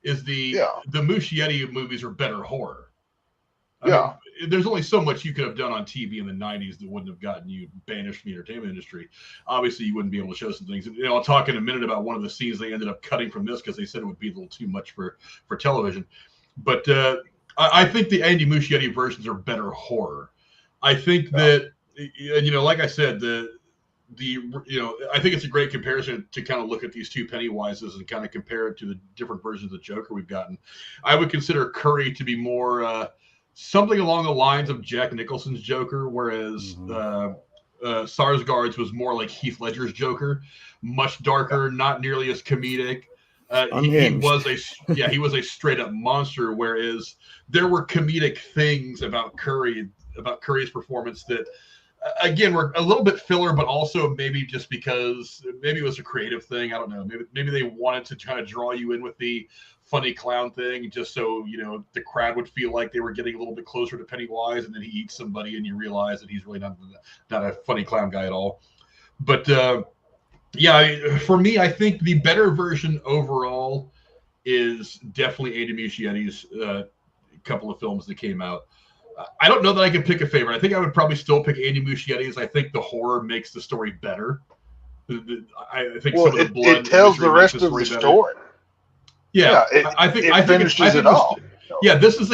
The Muschietti movies are better horror. I mean, there's only so much you could have done on TV in the 90s that wouldn't have gotten you banished from the entertainment industry. Obviously, you wouldn't be able to show some things. I'll talk in a minute about one of the scenes they ended up cutting from this because they said it would be a little too much for television. But I think the Andy Muschietti versions are better horror. I think that, like I said, I think it's a great comparison to kind of look at these two Pennywises and kind of compare it to the different versions of the Joker we've gotten. I would consider Curry to be more something along the lines of Jack Nicholson's Joker, whereas Sarsgaard's was more like Heath Ledger's Joker, much darker, not nearly as comedic. He was a straight up monster, whereas there were comedic things about Curry's performance that, again, were a little bit filler, but also maybe just because maybe it was a creative thing. I don't know. Maybe they wanted to kind of draw you in with the funny clown thing, just so the crowd would feel like they were getting a little bit closer to Pennywise, and then he eats somebody, and you realize that he's really not a funny clown guy at all. But for me, I think the better version overall is definitely Andy Muschietti's couple of films that came out. I don't know that I can pick a favorite. I think I would probably still pick Andy Muschietti's. I think the horror makes the story better. I think some of the blood it tells the rest of the story. Yeah, I think it finishes it all. Yeah, this is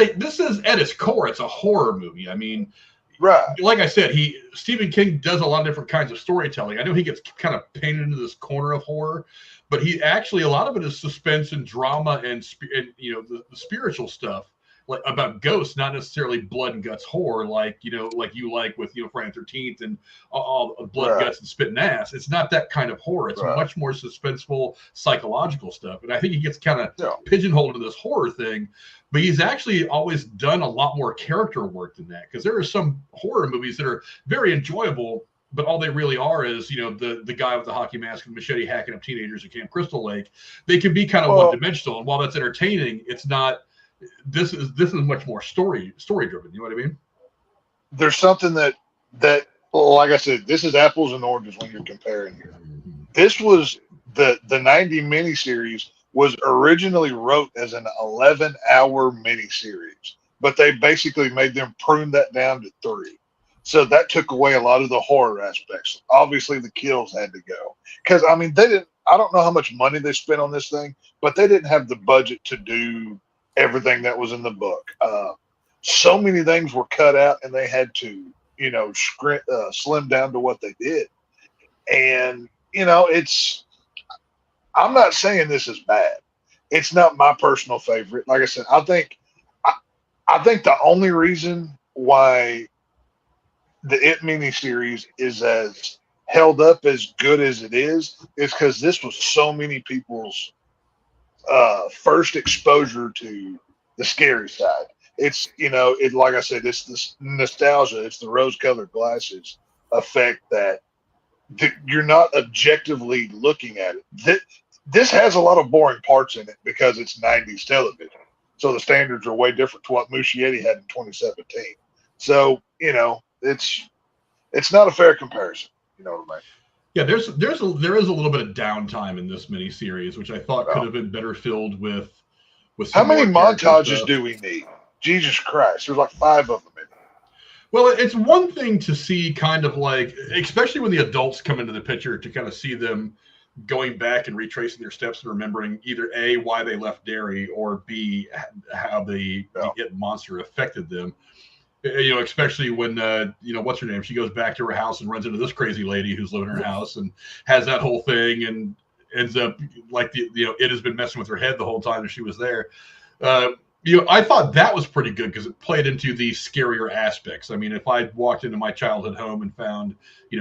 at its core, it's a horror movie. I mean, right. Like I said, Stephen King does a lot of different kinds of storytelling. I know he gets kind of painted into this corner of horror, but he actually, a lot of it is suspense and drama and the spiritual stuff, like about ghosts, not necessarily blood and guts horror, like you like with Friday the 13th and all blood, guts, and spit and ass. It's not that kind of horror. It's much more suspenseful, psychological stuff. And I think he gets kind of pigeonholed into this horror thing, but he's actually always done a lot more character work than that, because there are some horror movies that are very enjoyable, but all they really are is the guy with the hockey mask and machete hacking up teenagers at Camp Crystal Lake. They can be kind of one-dimensional, and while that's entertaining, it's not. This is much more story driven. You know what I mean? There's something that like I said, this is apples and oranges when you're comparing here. This was the 90 miniseries was originally wrote as an 11-hour miniseries, but they basically made them prune that down to 3. So that took away a lot of the horror aspects. Obviously, the kills had to go, because I mean they didn't. I don't know how much money they spent on this thing, but they didn't have the budget to do everything that was in the book. So many things were cut out, and they had to, slim down to what they did. And I'm not saying this is bad. It's not my personal favorite. Like I said, I think the only reason why the It miniseries is as held up as good as it is because this was so many people's first exposure to the scary side. It's like I said, it's this nostalgia, it's the rose-colored glasses effect that you're not objectively looking at it. This has a lot of boring parts in it because it's 90s television, so the standards are way different to what Muschietti had in 2017. So it's not a fair comparison. You know what I mean? Yeah, there is a little bit of downtime in this miniseries, which I thought could have been better filled with how many montages do we need? Jesus Christ, there's like 5 of them in it. Well, it's one thing to see kind of like, especially when the adults come into the picture, to kind of see them going back and retracing their steps and remembering either A, why they left Derry, or B, how the It monster affected them. Especially when, what's her name? She goes back to her house and runs into this crazy lady who's living in her house and has that whole thing and ends up like, it has been messing with her head the whole time that she was there. I thought that was pretty good because it played into the scarier aspects. I mean, if I walked into my childhood home and found,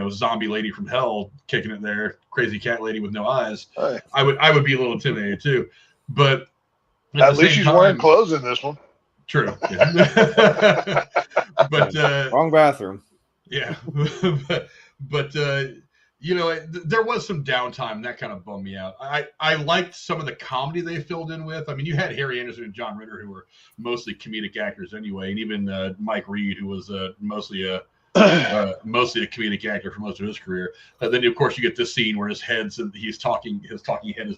zombie lady from hell kicking it there, crazy cat lady with no eyes, I would be a little intimidated too. But at least she's wearing clothes in this one. True. Yeah. But wrong bathroom. Yeah. but there was some downtime that kind of bummed me out. I liked some of the comedy they filled in with. I mean, you had Harry Anderson and John Ritter, who were mostly comedic actors anyway, and even Mike Reed, who was mostly a comedic actor for most of his career. Then of course you get this scene where his talking head is in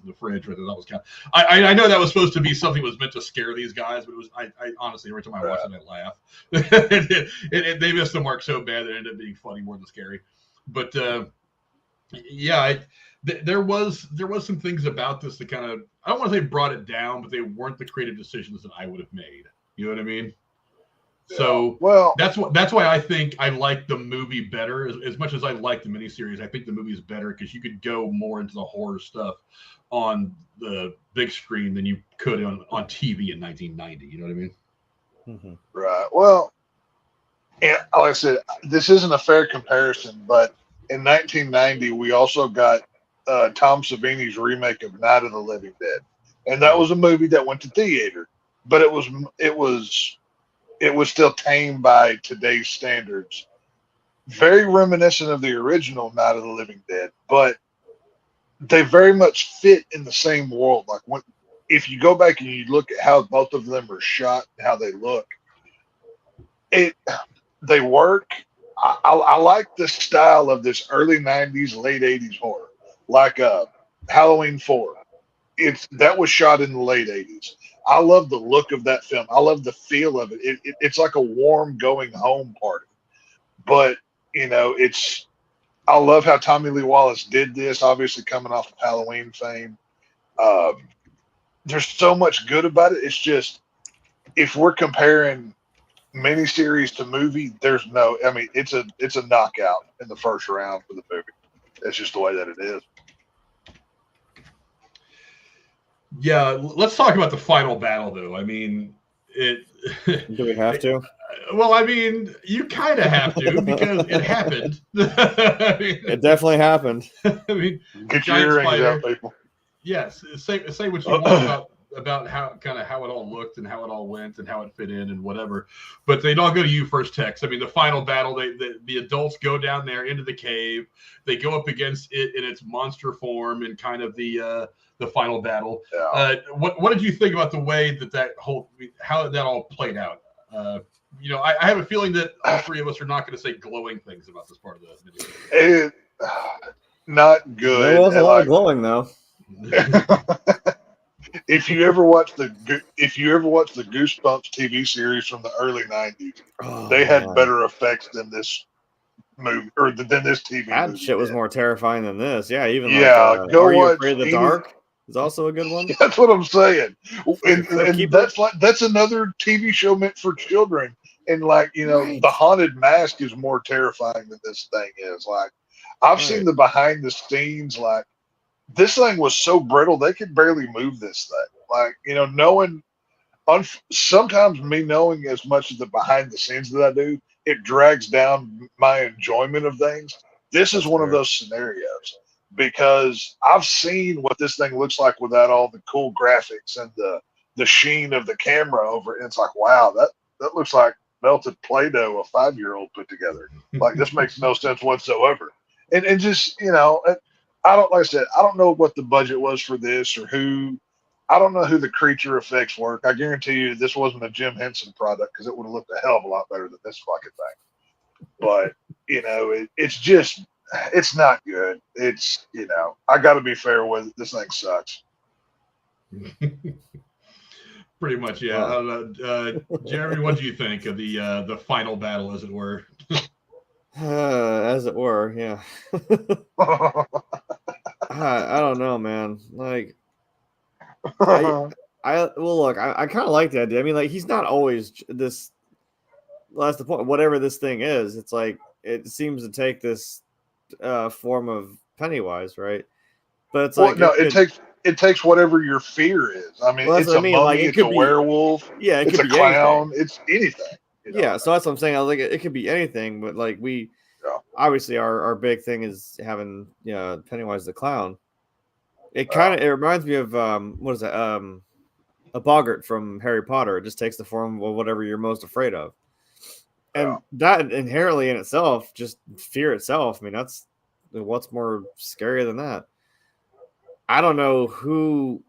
the fridge. That was kind of, I know that was supposed to be something that was meant to scare these guys, but it was I honestly, every time I watch it, I laugh. They missed the mark so bad that it ended up being funny more than scary. But there was some things about this that kind of, I don't want to say brought it down, but they weren't the creative decisions that I would have made. You know what I mean? Yeah. So well, that's why I think I like the movie better. As much as I like the miniseries, I think the movie is better because you could go more into the horror stuff on the big screen than you could on TV in 1990. You know what I mean? Mm-hmm. right. Well, and like I said, this isn't a fair comparison, but in 1990 we also got Tom Savini's remake of Night of the Living Dead, and that was a movie that went to theater, but it was still tame by today's standards. Very reminiscent of the original Night of the Living Dead, but they very much fit in the same world. Like if you go back and you look at how both of them are shot, how they look, they work. I like the style of this early '90s, late '80s horror, like Halloween 4. That was shot in the late '80s. I love the look of that film. I love the feel of it. It's like a warm going home party. But I love how Tommy Lee Wallace did this. Obviously, coming off of Halloween fame, there's so much good about it. It's just if we're comparing miniseries to movie, there's no. I mean, it's a knockout in the first round for the movie. That's just the way that it is. Yeah, let's talk about the final battle, though. I mean, Do we have to? Well, I mean, you kind of have to because it happened. I mean, It definitely happened. I mean, get your earrings out, people. Yes, say what you want about how it all looked and how it all went and how it fit in and whatever. But they'd all go to you first, Tex. I mean, the final battle, the adults go down there into the cave. They go up against it in its monster form and kind of the final battle. Yeah. What did you think about the way how that all played out? I have a feeling that all three of us are not going to say glowing things about this part of the video. Not good. There was a lot of glowing though. If you ever watch the Goosebumps TV series from the early '90s, they had better effects than this movie or than this TV. That movie shit was did. more terrifying than this. Yeah, even go Are You watch Afraid of the Dark is also a good one. That's what I'm saying, and Keeper. that's another TV show meant for children. And Right. the Haunted Mask is more terrifying than this thing is. Like, I've seen the behind the scenes. Like, this thing was so brittle they could barely move this thing. Like, knowing sometimes me knowing as much of the behind the scenes that I do, it drags down my enjoyment of things. This is one of those scenarios because I've seen what this thing looks like without all the cool graphics and the sheen of the camera over it. And it's like, wow, that looks like melted Play-Doh a 5-year-old put together. Like, this makes no sense whatsoever. And just, I don't know what the budget was for this or I don't know who the creature effects work. I guarantee you this wasn't a Jim Henson product because it would have looked a hell of a lot better than this fucking thing. But, it's not good. It's, I got to be fair with it. This thing sucks. Pretty much, yeah. Jeremy, what do you think of the final battle, as it were? As it were, yeah. I don't know, man. Like, well, look, I kind of like the idea. I mean, like, he's not always this. Well, that's the point. Whatever this thing is, it's like it seems to take this form of Pennywise, right? But it's like it takes whatever your fear is. I mean, it's a mummy, like, it's a werewolf. Yeah, it's a clown. Anything. It's anything. Yeah, so that's what I'm saying. I was like, it could be anything, but like obviously our big thing is having Pennywise the clown. It reminds me of what is that? A boggart from Harry Potter. It just takes the form of whatever you're most afraid of. And that inherently in itself, just fear itself. I mean, what's more scary than that? I don't know who,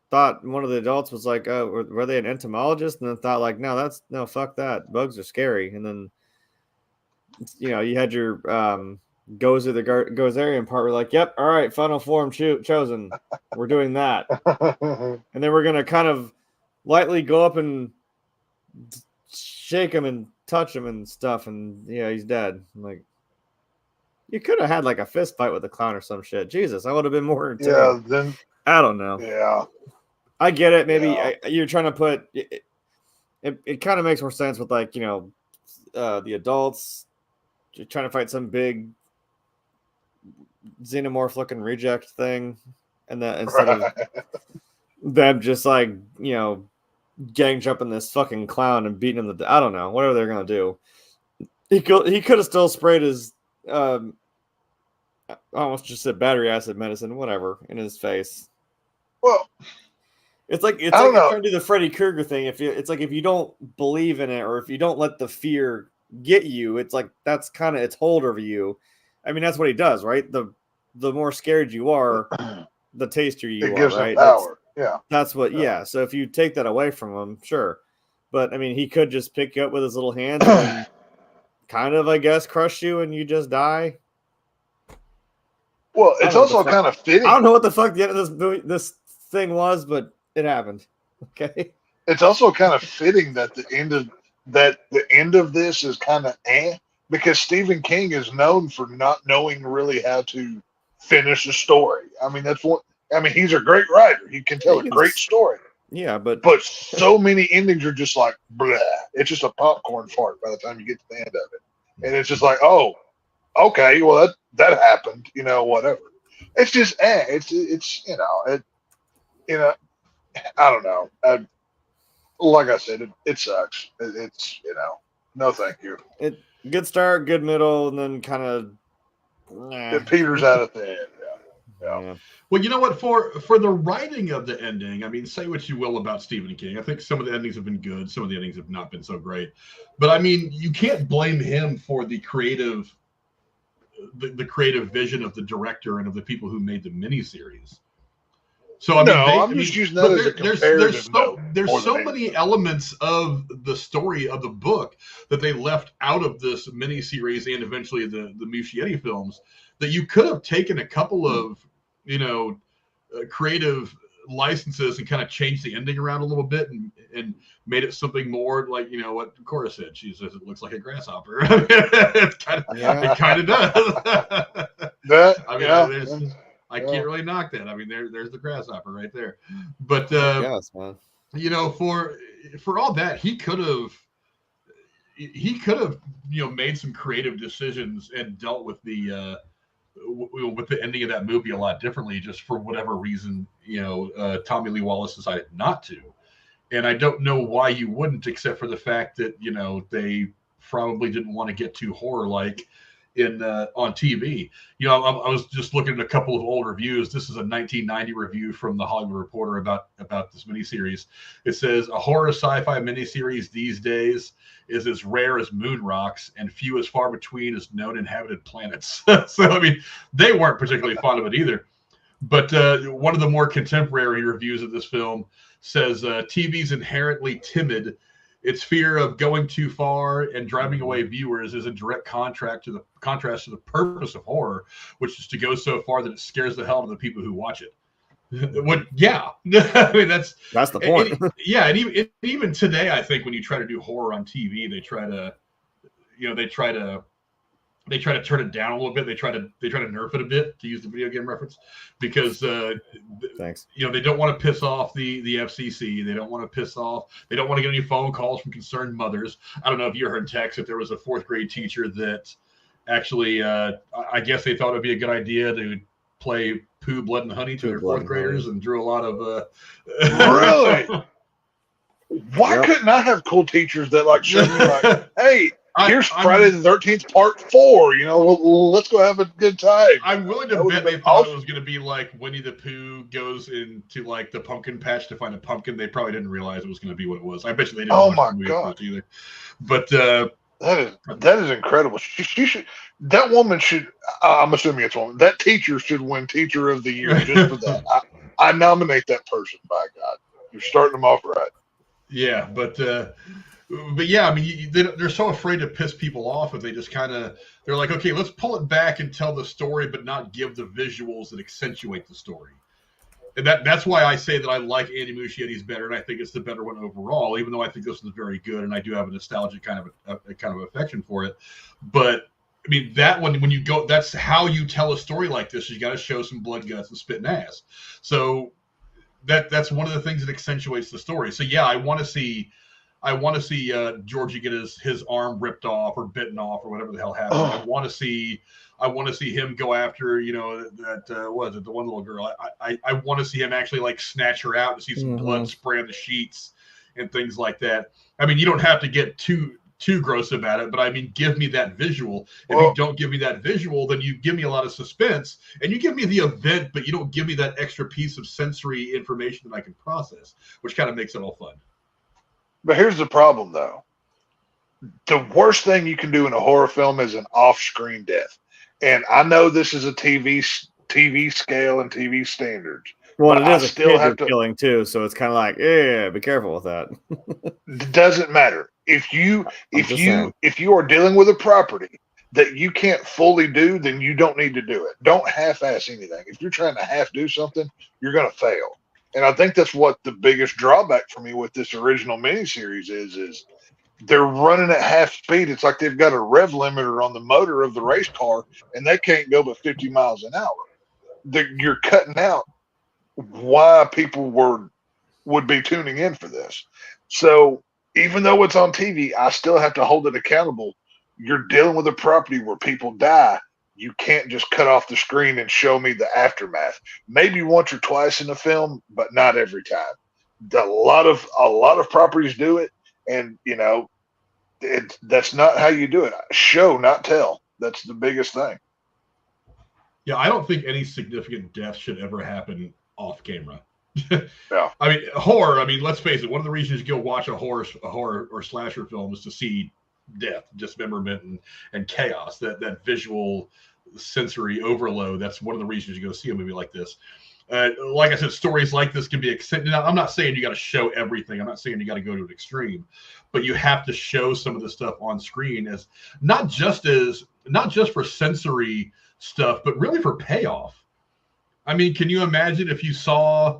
thought one of the adults was like, were they an entomologist? And then thought like, no, fuck that. Bugs are scary. And then, you had your Gozerian part. We're like, yep, all right, final form chosen. We're doing that. And then we're going to kind of lightly go up and shake him and touch him and stuff. And he's dead. I'm like, you could have had like a fist fight with the clown or some shit. Jesus, I would have been more. Yeah, then I don't know. Yeah, I get it. Maybe Yeah. you're trying to put it kind of makes more sense with like, you know, the adults trying to fight some big xenomorph looking reject thing, and that instead of them just like, you know, gang jumping this fucking clown and beating him I don't know, whatever they're gonna do. He could have still sprayed his I almost just said battery acid medicine, whatever, in his face. Well, it's like you're know. trying to do the Freddy Krueger thing. If you don't believe in it, or if you don't let the fear get you, it's like that's kind of its hold over you. I mean, that's what he does, right? The more scared you are, the tastier you it are, gives right? him power. That's what. Yeah. So if you take that away from him, sure. But I mean, he could just pick you up with his little hands and kind of, I guess, crush you, and you just die. Well, it's also kind of fitting. I don't know what the fuck the end of this thing was, but it happened. Okay. It's also kind of fitting that the end of this is kind of because Stephen King is known for not knowing really how to finish a story. I mean, he's a great writer. He can tell a great story. Yeah, but so many endings are just like blah. It's just a popcorn fart by the time you get to the end of it, and it's just like, oh, okay, well that happened, you know, whatever. It's just it's you know, I don't know. Like I said, it sucks. It's you know, no thank you. Good start, good middle, and then kind of it peters out at the end. Yeah. Well, you know what? For the writing of the ending, I mean, say what you will about Stephen King. I think some of the endings have been good. Some of the endings have not been so great. But I mean, you can't blame him for the creative vision of the director and of the people who made the miniseries. So I'm just using that as a comparative note. There's so many elements of the story of the book that they left out of this miniseries and eventually the Muschietti films that you could have taken a couple of, you know, creative licenses and kind of changed the ending around a little bit and made it something more like, you know, what Cora said. She says it looks like a grasshopper. It kind of does. I can't really knock that. I mean, there's the grasshopper right there. But yes, man. You know, for all that, he could have, you know, made some creative decisions and dealt with the ending of that movie a lot differently. Just for whatever reason, you know, Tommy Lee Wallace decided not to, and I don't know why you wouldn't, except for the fact that, you know, they probably didn't want to get too horror-like on TV. You know, I was just looking at a couple of old reviews. This is a 1990 review from the Hollywood Reporter about this miniseries. It says, a horror sci-fi miniseries these days is as rare as moon rocks and few as far between as known inhabited planets. So, I mean, they weren't particularly fond of it either. But one of the more contemporary reviews of this film says, TV's inherently timid. Its fear of going too far and driving away viewers is a direct contrast to the purpose of horror, which is to go so far that it scares the hell out of the people who watch it. Yeah, I mean that's the point. And even today, I think when you try to do horror on TV, they try to turn it down a little bit. They try to nerf it a bit, to use the video game reference, because thanks. You know, they don't want to piss off the FCC. They don't want to get any phone calls from concerned mothers. I don't know if you heard text that there was a 4th grade teacher that actually, I guess they thought it'd be a good idea to play Pooh, Blood, and Honey to their 4th graders and drew a lot of. Really? Why couldn't I have cool teachers that like show me like, hey, here's Friday the 13th Part 4. You know, let's go have a good time. I'm willing to bet they thought it was going to be like Winnie the Pooh goes into like the pumpkin patch to find a pumpkin. They probably didn't realize it was going to be what it was. I bet you they didn't. Oh my god! Either. But that is incredible. She should. That woman should. I'm assuming it's a woman. That teacher should win Teacher of the Year just for that. I nominate that person. By God, you're starting them off right. Yeah, but yeah, I mean, they're so afraid to piss people off that they just they're like, okay, let's pull it back and tell the story, but not give the visuals that accentuate the story. And that's why I say that I like Andy Muschietti's better, and I think it's the better one overall, even though I think this one's very good, and I do have a nostalgic kind of affection for it. But I mean, that one, when you go, that's how you tell a story like this. You got to show some blood, guts, and spit and ass. So that's one of the things that accentuates the story. So yeah, I want to see Georgie get his arm ripped off or bitten off or whatever the hell happened. I want to see him go after, that was it, the one little girl. I want to see him actually like snatch her out and see some blood spray on the sheets and things like that. I mean, you don't have to get too gross about it, but I mean, give me that visual. If you don't give me that visual, then you give me a lot of suspense and you give me the event, but you don't give me that extra piece of sensory information that I can process, which kind of makes it all fun. But here's the problem, though. The worst thing you can do in a horror film is an off-screen death. And I know this is a TV scale and TV standards. Well, it is a kid killing too, so it's kind of like, yeah, be careful with that. It doesn't matter. If you are dealing with a property that you can't fully do, then you don't need to do it. Don't half-ass anything. If you're trying to half-do something, you're going to fail. And I think that's what the biggest drawback for me with this original miniseries is they're running at half speed. It's like they've got a rev limiter on the motor of the race car, and they can't go but 50 miles an hour. You're cutting out why people would be tuning in for this. So even though it's on TV, I still have to hold it accountable. You're dealing with a property where people die. You can't just cut off the screen and show me the aftermath. Maybe once or twice in a film, but not every time. A lot of properties do it, and that's not how you do it. Show, not tell. That's the biggest thing. Yeah, I don't think any significant death should ever happen off camera. Yeah. I mean, horror. I mean, let's face it. One of the reasons you go watch a horror or slasher film is to see death, dismemberment, and chaos. That visual sensory overload. That's one of the reasons you go see a movie like this. Like I said, stories like this can be extended. Now, I'm not saying you got to show everything. I'm not saying you got to go to an extreme, but you have to show some of the stuff on screen as not just for sensory stuff, but really for payoff. I mean, can you imagine if you saw,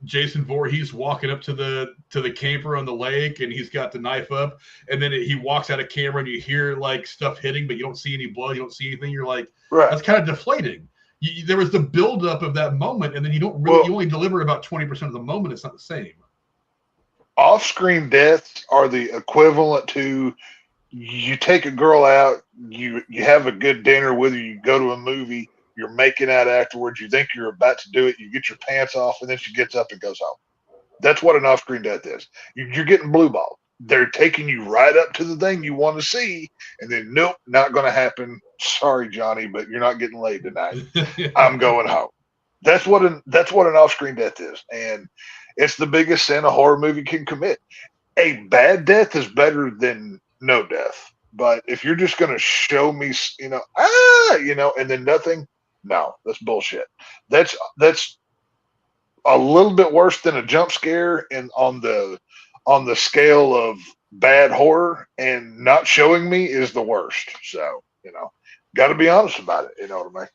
Jason Voorhees walking up to the camper on the lake and he's got the knife up, and then he walks out of camera and you hear like stuff hitting, but you don't see any blood, you don't see anything. You're like, right. That's kind of deflating. There was the buildup of that moment, and then you only deliver about 20% of the moment. It's not the same. Off-screen deaths are the equivalent to you take a girl out, you have a good dinner with her, you go to a movie, you're making out afterwards, you think you're about to do it, you get your pants off, and then she gets up and goes home. That's what an off-screen death is. You're getting blue ball. They're taking you right up to the thing you want to see, and then, nope, not going to happen. Sorry, Johnny, but you're not getting laid tonight. I'm going home. That's what an off-screen death is, and it's the biggest sin a horror movie can commit. A bad death is better than no death, but if you're just going to show me, and then nothing, no, that's bullshit. That's a little bit worse than a jump scare, and on the scale of bad horror, and not showing me is the worst. So, got to be honest about it. You know what I mean?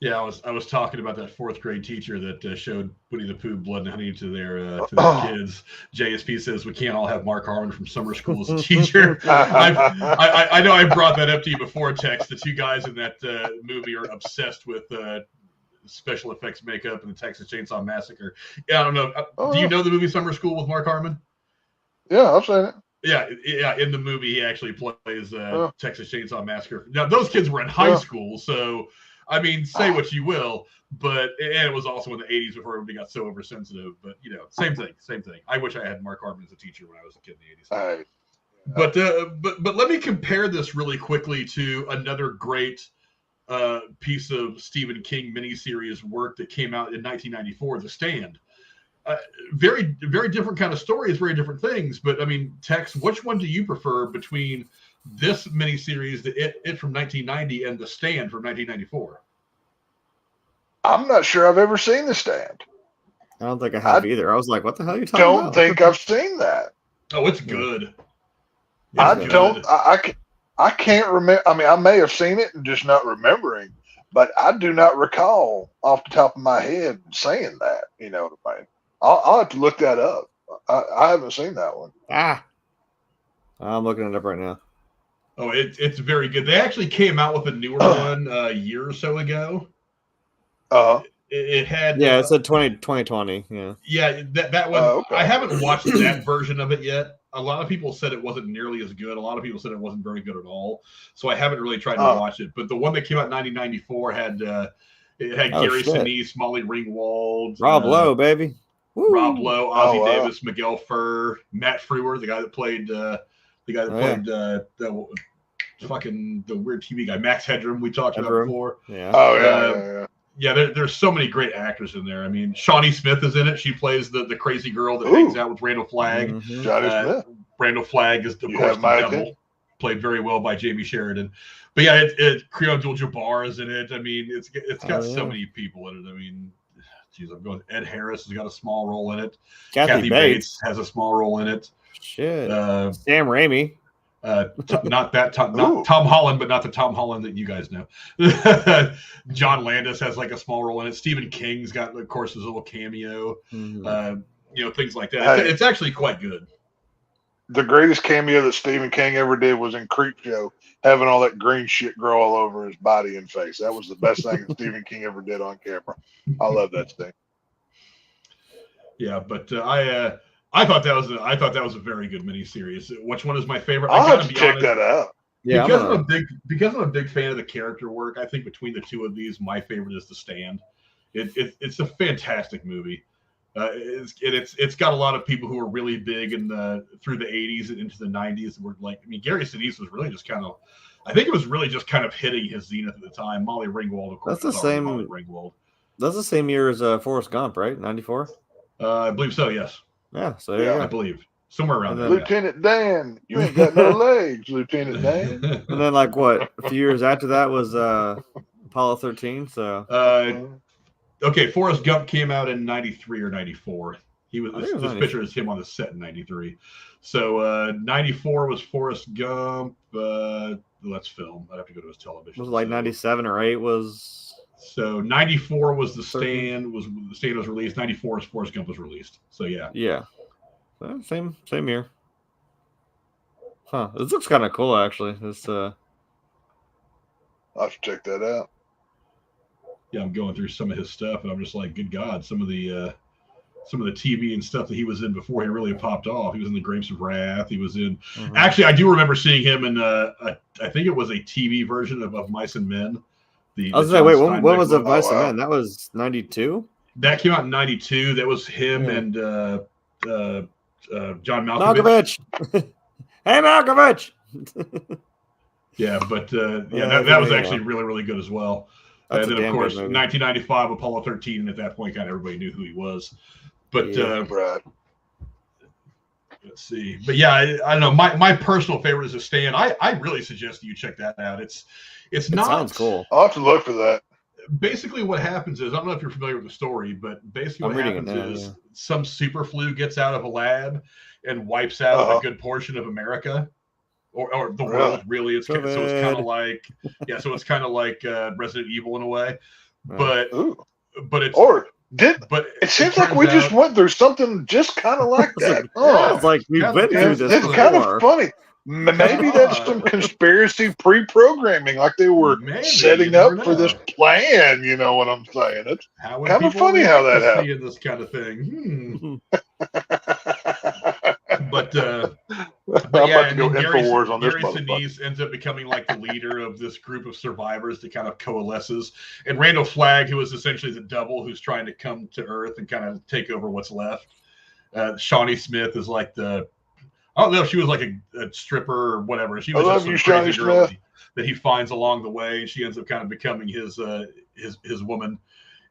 Yeah, I was talking about that fourth grade teacher that showed Winnie the Pooh Blood and Honey to their kids. JSP says we can't all have Mark Harmon from summer school as a teacher. I know I brought that up to you before, Tex. The two guys in that movie are obsessed with special effects makeup and the Texas Chainsaw Massacre. Yeah, I don't know. Do you know the movie Summer School with Mark Harmon? Yeah, I've seen it. Yeah. In the movie, he actually plays Texas Chainsaw Massacre. Now, those kids were in high school, so I mean, say what you will, but and it was also in the 80s before everybody got so oversensitive. But same thing. I wish I had Mark Harmon as a teacher when I was a kid in the 80s. But let me compare this really quickly to another great piece of Stephen King miniseries work that came out in 1994, The Stand. Very, very different kind of stories, very different things. But I mean, Tex, which one do you prefer between this miniseries, It from 1990, and The Stand from 1994? I'm not sure I've ever seen The Stand. I don't think I have either. I was like, what the hell are you talking about? Don't think I've seen that. Oh, it's good. I can't remember. I mean, I may have seen it and just not remembering, but I do not recall off the top of my head saying that. You know what I mean? I'll have to look that up. I haven't seen that one. I'm looking it up right now. Oh, it's very good. They actually came out with a newer one a year or so ago. It had it said 2020. Yeah. Yeah, that one. Okay. I haven't watched that version of it yet. A lot of people said it wasn't nearly as good. A lot of people said it wasn't very good at all. So I haven't really tried to watch it. But the one that came out in 1994 had Gary Sinise, Molly Ringwald, Rob Lowe, baby. Woo. Rob Lowe, Ozzie Davis, Miguel Ferrer, Matt Frewer, the guy that played the weird TV guy, Max Headroom. We talked about before. Yeah. Yeah, there's so many great actors in there. I mean, Shawnee Smith is in it. She plays the crazy girl that hangs out with Randall Flagg. Smith. Randall Flagg is, of course, the devil. Played very well by Jamie Sheridan. But yeah, Kareem Abdul-Jabbar is in it. I mean, it's got so many people in it. I mean, geez, I'm going. Ed Harris has got a small role in it. Kathy Bates has a small role in it. Shit. Sam Raimi. Not Tom Holland, but not the Tom Holland that you guys know. John Landis has like a small role in it. Stephen King's got, of course, his little cameo. Things like that. It's actually quite good. The greatest cameo that Stephen King ever did was in Creepshow, having all that green shit grow all over his body and face. That was the best thing that Stephen King ever did on camera. I love that thing. Yeah, but I thought that was a very good miniseries. Which one is my favorite? I'll have to check that out. Yeah, because I'm a big fan of the character work. I think between the two of these, my favorite is The Stand. It's a fantastic movie. It's got a lot of people who were really big through the 80s and into the 90s. Were like, I mean, Gary Sinise was really just kind of, I think it was really just kind of hitting his zenith at the time. Molly Ringwald, of course. That's the same. Molly Ringwald. That's the same year as Forrest Gump, right? 94. I believe so. Yes. Yeah. So yeah, I believe somewhere around there. Lieutenant Dan, you ain't got no legs, Lieutenant Dan. And then, like, what? A few years after that was Apollo 13. So. Okay, Forrest Gump came out in 93 or 94. This picture is him on the set in 93. So 94 was Forrest Gump. Let's film. I'd have to go to his television. Was it like 97 or 8 was? So 94 was The Stand. The Stand was released. 94 is Forrest Gump was released. So yeah. Yeah. So, same year. Huh. This looks kind of cool, actually. I'll have to check that out. Yeah, I'm going through some of his stuff, and I'm just like, good God, some of the TV and stuff that he was in before he really popped off. He was in The Grapes of Wrath. He was in. Actually, I do remember seeing him in. I think it was a TV version of Mice and Men. I was like, wait, when was the Mice and Men? That was 92. That came out in 92. That was him and John Malkovich. Hey, Malkovich. Yeah, but that was actually really, really good as well. And then, of course, 1995, Apollo 13, and at that point, kind of everybody knew who he was. But let's see. But yeah, I don't know. My personal favorite is The Stand. I really suggest you check that out. It sounds cool. I'll have to look for that. Basically, what happens is, I don't know if you're familiar with the story, but basically what happens is some super flu gets out of a lab and wipes out a good portion of America. Or the world, really. So it's kind of like Resident Evil in a way, but it seems like we just went through something just kind of like that. It's like we've been through this. It's kind of funny. Maybe that's some conspiracy pre-programming, like they were setting up for this plan. You know what I'm saying? It's kind of funny how that happened. This kind of thing. But yeah, and Gary Sinise ends up becoming like the leader of this group of survivors that kind of coalesces. And Randall Flagg, who is essentially the double who's trying to come to Earth and kind of take over what's left. Shawnee Smith is like I don't know if she was like a stripper or whatever. She was just some crazy girl that he finds along the way. And she ends up kind of becoming his woman.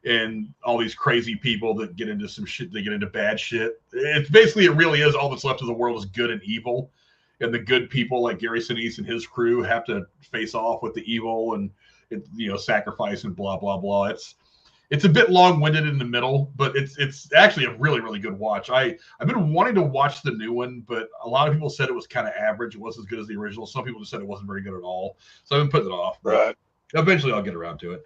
And all these crazy people that get into some shit, they get into bad shit. It's basically, it really is all that's left of the world is good and evil. And the good people like Gary Sinise and his crew have to face off with the evil and, sacrifice and blah, blah, blah. It's a bit long-winded in the middle, but it's actually a really, really good watch. I've been wanting to watch the new one, but a lot of people said it was kind of average. It wasn't as good as the original. Some people just said it wasn't very good at all. So I've been putting it off. Right. Eventually I'll get around to it.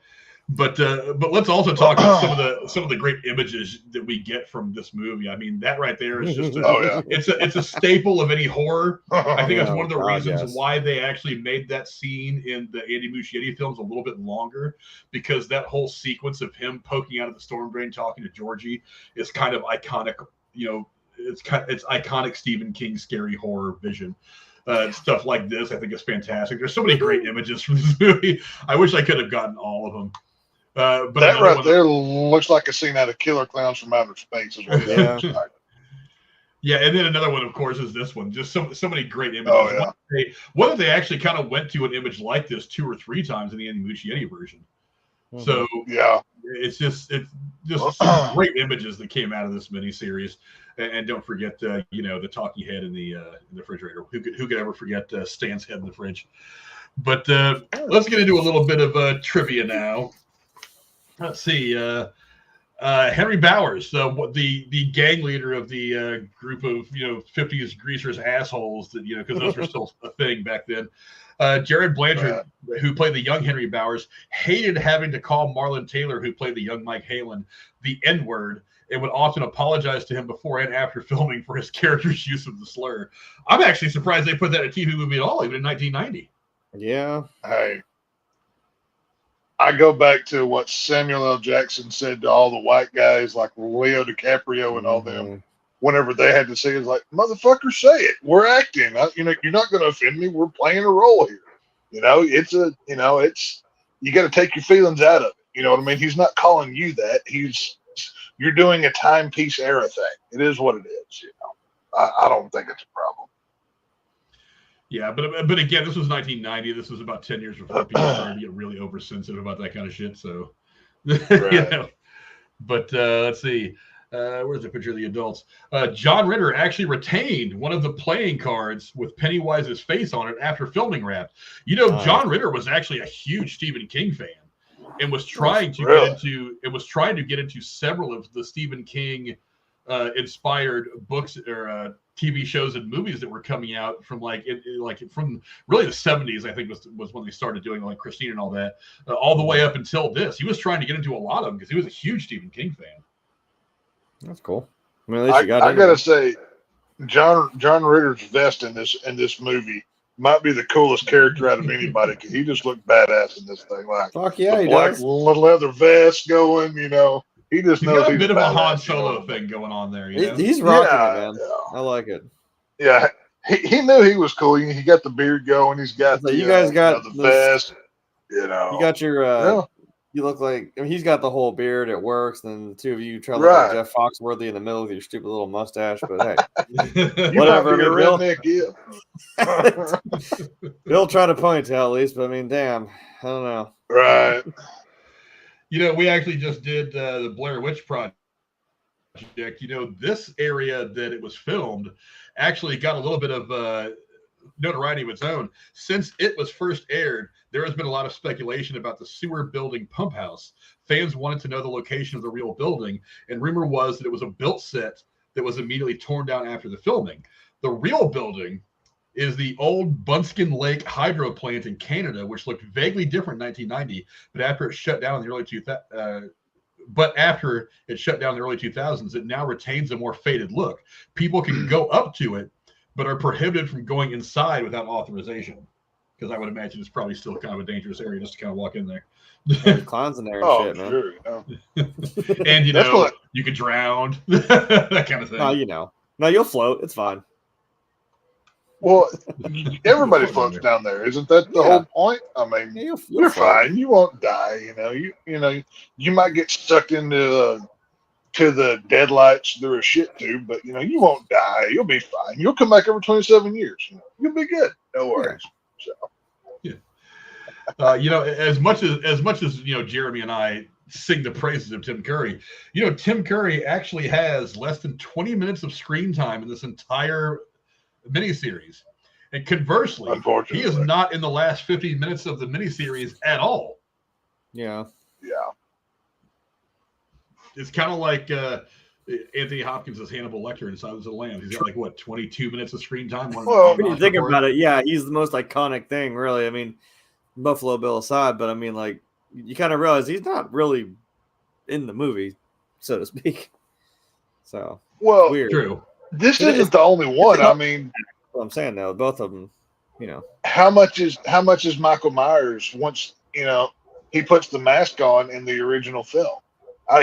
But let's also talk about some of the great images that we get from this movie. I mean, that right there is just it's a staple of any horror. I think that's one of the reasons why they actually made that scene in the Andy Muschietti films a little bit longer, because that whole sequence of him poking out of the storm drain talking to Georgie is kind of iconic. You know, it's iconic Stephen King scary horror vision. Stuff like this, I think, is fantastic. There's so many great images from this movie. I wish I could have gotten all of them. But that right there looks like a scene out of Killer Clowns from Outer Space. Yeah, and then another one, of course, is this one. Just so many great images. Whether they actually kind of went to an image like this 2 or 3 times in the Andy Muschietti version. So it's just some great images that came out of this miniseries. And don't forget, the talking head in the refrigerator. Who could ever forget Stan's head in the fridge? But let's get into a little bit of trivia now. Let's see. Henry Bowers, the gang leader of the group of 50s greasers assholes that because those were still a thing back then. Jared Blanchard, who played the young Henry Bowers, hated having to call Marlon Taylor, who played the young Mike Halen, the N-word, and would often apologize to him before and after filming for his character's use of the slur. I'm actually surprised they put that in a TV movie at all, even in 1990. Yeah. Hey, I go back to what Samuel L. Jackson said to all the white guys like Leo DiCaprio and all them whenever they had to say it. It's like, motherfucker, say it. We're acting. You're not going to offend me. We're playing a role here. You got to take your feelings out of it. You know what I mean? He's not calling you that. You're doing a timepiece era thing. It is what it is. I don't think it's a problem. Yeah, but again, this was 1990. This was about 10 years before people started to get really oversensitive about that kind of shit. So, But let's see. Where's the picture of the adults? John Ritter actually retained one of the playing cards with Pennywise's face on it after filming Wrapped. John Ritter was actually a huge Stephen King fan and was trying to get into several of the Stephen King inspired books or TV shows and movies that were coming out from from really the 70s, I think was when they started doing like Christine and all that, all the way up until this. He was trying to get into a lot of them because he was a huge Stephen King fan. That's cool. I mean, at least I gotta say, John Ritter's vest in this movie might be the coolest character out of anybody because he just looked badass in this thing. Like, fuck yeah, he black does. Leather vest going, He just knows got a bit of a Han Solo thing going on there. He's rocking it, man. Yeah. I like it. Yeah, he knew he was cool. He got the beard going. He's got you guys got the vest. You got your. You look like he's got the whole beard. It works. Then the two of you try to look like Jeff Foxworthy in the middle with your stupid little mustache. But hey, whatever. Bill tried to ponytail at least, but I mean, damn, I don't know. Right. We actually just did the Blair Witch Project. This area that it was filmed actually got a little bit of notoriety of its own. Since it was first aired, there has been a lot of speculation about the sewer building pump house. Fans wanted to know the location of the real building, and rumor was that it was a built set that was immediately torn down after the filming. The real building is the old Bunskin Lake hydro plant in Canada, which looked vaguely different in 1990, but after it shut down in the early 2000s, it now retains a more faded look. People can go up to it, but are prohibited from going inside without authorization. Because I would imagine it's probably still kind of a dangerous area just to kind of walk in there. There's clowns in there and shit, man. Sure, And you could drown, that kind of thing. No, no, you'll float. It's fine. Well, everybody floats down there, isn't that the whole point? I mean, you're fine. You won't die. You might get sucked into the deadlights through a shit tube, but you won't die. You'll be fine. You'll come back every 27 years. You'll be good. No worries. As much as Jeremy and I sing the praises of Tim Curry, Tim Curry actually has less than 20 minutes of screen time in this entire miniseries, and conversely, he is not in the last 15 minutes of the miniseries at all. Yeah. It's kind of like Anthony Hopkins as Hannibal Lecter in Silence of the Lambs. He's got 22 minutes of screen time. When you think about it, he's the most iconic thing, really. I mean, Buffalo Bill aside, but I mean, you kind of realize he's not really in the movie, so to speak. So Well, weird. True. This isn't the only one. I mean, what I'm saying though, both of them, how much is Michael Myers once he puts the mask on in the original film?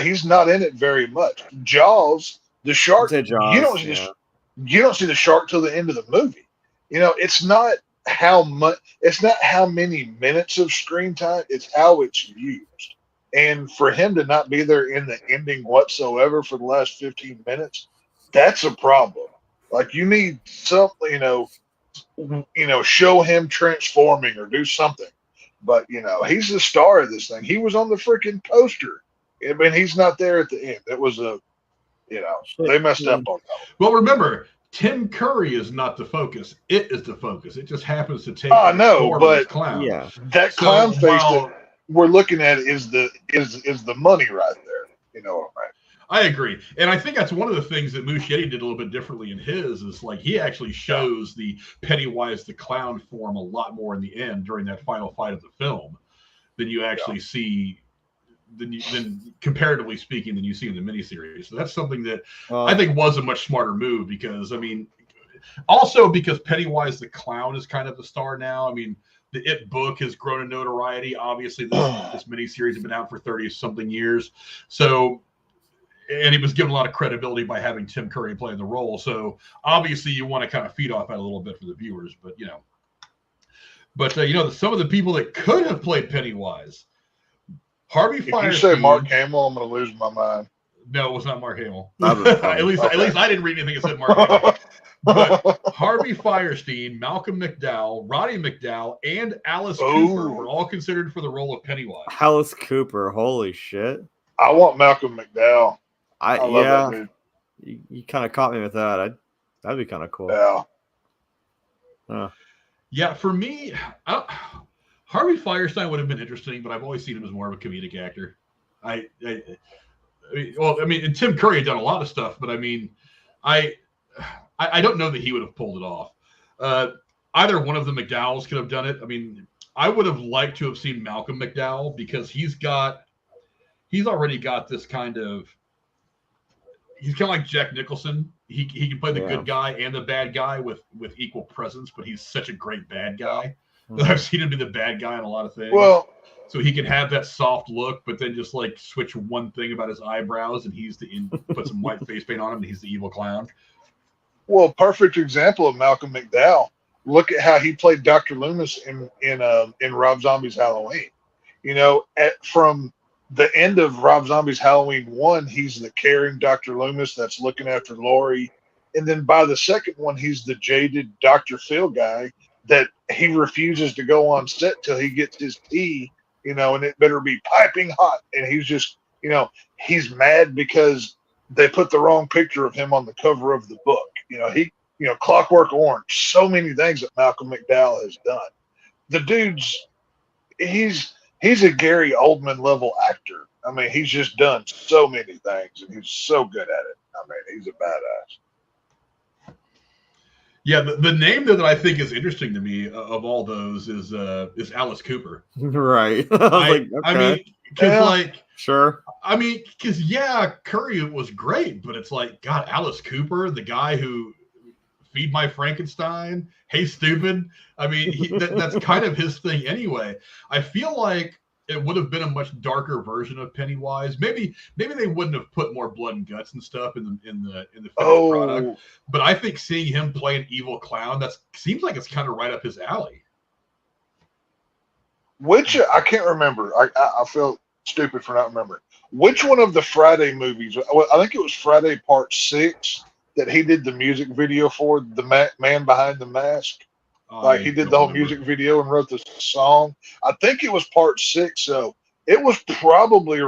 He's not in it very much. Jaws, the shark. Jaws, you don't see the shark till the end of the movie. It's not how much. It's not how many minutes of screen time. It's how it's used. And for him to not be there in the ending whatsoever for the last 15 minutes, that's a problem. Like, you need something, show him transforming or do something. But, he's the star of this thing. He was on the freaking poster. I mean, he's not there at the end. It was they messed up on that. Well, remember, Tim Curry is not the focus. It is the focus. It just happens to take but clown. Yeah. That clown face that we're looking at is the money right there. Right? I agree. And I think that's one of the things that Muschietti did a little bit differently in his is like he actually shows the Pennywise the clown form a lot more in the end during that final fight of the film than you actually see than comparatively speaking than you see in the miniseries. So that's something that I think was a much smarter move because also because Pennywise the clown is kind of the star now. I mean, the It book has grown in notoriety. Obviously, this miniseries has been out for 30-something years. So, and he was given a lot of credibility by having Tim Curry play the role. So, obviously, you want to kind of feed off that a little bit for the viewers. But, some of the people that could have played Pennywise, Harvey Firestein. If you say Mark Hamill, I'm going to lose my mind. No, it was not Mark Hamill. At least I didn't read anything that said Mark Hamill. But Harvey Firestein, Malcolm McDowell, Roddy McDowell, and Alice Cooper were all considered for the role of Pennywise. Alice Cooper, holy shit! I want Malcolm McDowell. I love that dude. You kind of caught me with that. That'd be kind of cool. Yeah. Yeah, for me, Harvey Firestein would have been interesting, but I've always seen him as more of a comedic actor. And Tim Curry had done a lot of stuff, but I don't know that he would have pulled it off. Either one of the McDowells could have done it. I mean, I would have liked to have seen Malcolm McDowell because he's already got this kind of. He's kind of like Jack Nicholson. He can play the good guy and the bad guy with equal presence, but he's such a great bad guy. I've seen him be the bad guy in a lot of things. Well, so he can have that soft look, but then just like switch one thing about his eyebrows, and put some white face paint on him, and he's the evil clown. Well, perfect example of Malcolm McDowell. Look at how he played Dr. Loomis in Rob Zombie's Halloween. From the end of Rob Zombie's Halloween 1, he's the caring Dr. Loomis that's looking after Laurie. And then by the second one, he's the jaded Dr. Phil guy that he refuses to go on set till he gets his tea, and it better be piping hot. And he's just, he's mad because they put the wrong picture of him on the cover of the book. Clockwork Orange, so many things that Malcolm McDowell has done. The dude's, he's a Gary Oldman level actor. I mean, he's just done so many things, and he's so good at it. I mean, he's a badass. Yeah, the name that I think is interesting to me of all those is Alice Cooper. Right. Sure. I mean, because Curry was great, but it's like, God, Alice Cooper, the guy who Feed My Frankenstein, Hey Stupid. I mean, that's kind of his thing anyway. I feel like it would have been a much darker version of Pennywise. Maybe they wouldn't have put more blood and guts and stuff in the finished product. But I think seeing him play an evil clown, that seems like it's kind of right up his alley. Which I can't remember. I feel stupid for not remembering. Which one of the Friday movies? I think it was Friday Part 6 that he did the music video for, the Man Behind the Mask. He did the whole music video and wrote the song. I think it was Part 6, so it was probably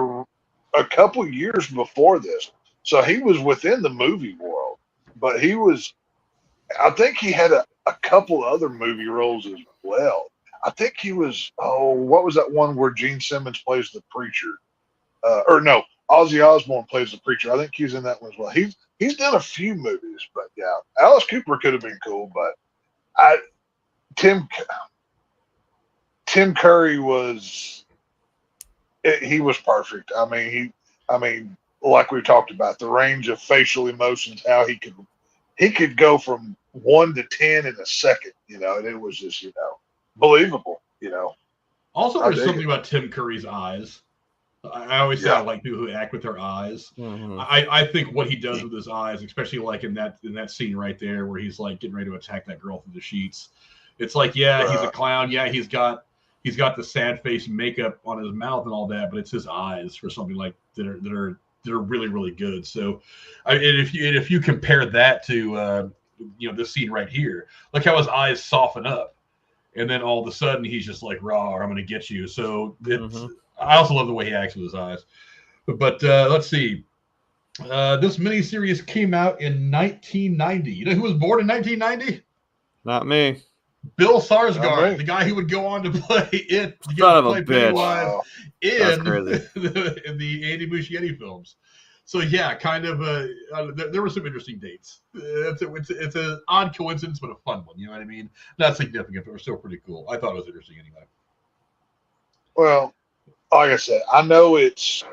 a couple years before this. So he was within the movie world, but I think he had a couple other movie roles as well. I think he was, what was that one where Gene Simmons plays the preacher? Ozzy Osbourne plays the preacher. I think he's in that one as well. He's done a few movies, but yeah, Alice Cooper could have been cool, but Tim Curry was he was perfect. I mean, like we talked about, the range of facial emotions, how he could go from 1 to 10 in a second, and it was just, believable, Also, there's something about Tim Curry's eyes. I always say I like people who act with their eyes. Mm-hmm. I think what he does with his eyes, especially like in that scene right there where he's like getting ready to attack that girl through the sheets. It's like, he's a clown. Yeah, he's got the sad face makeup on his mouth and all that, but it's his eyes for something like that are really, really good. So, if you compare that to this scene right here, look how his eyes soften up, and then all of a sudden he's just like, "Raw, I'm going to get you." So it's. I also love the way he acts with his eyes. But let's see. This miniseries came out in 1990. You know who was born in 1990? Not me. Bill Skarsgård, the guy who would go on to play it. Son of a bitch. In the Andy Muschietti films. So yeah, kind of. There were some interesting dates. It's an odd coincidence, but a fun one. You know what I mean? Not significant, but it was still pretty cool. I thought it was interesting anyway. Well, like I said, I know it's.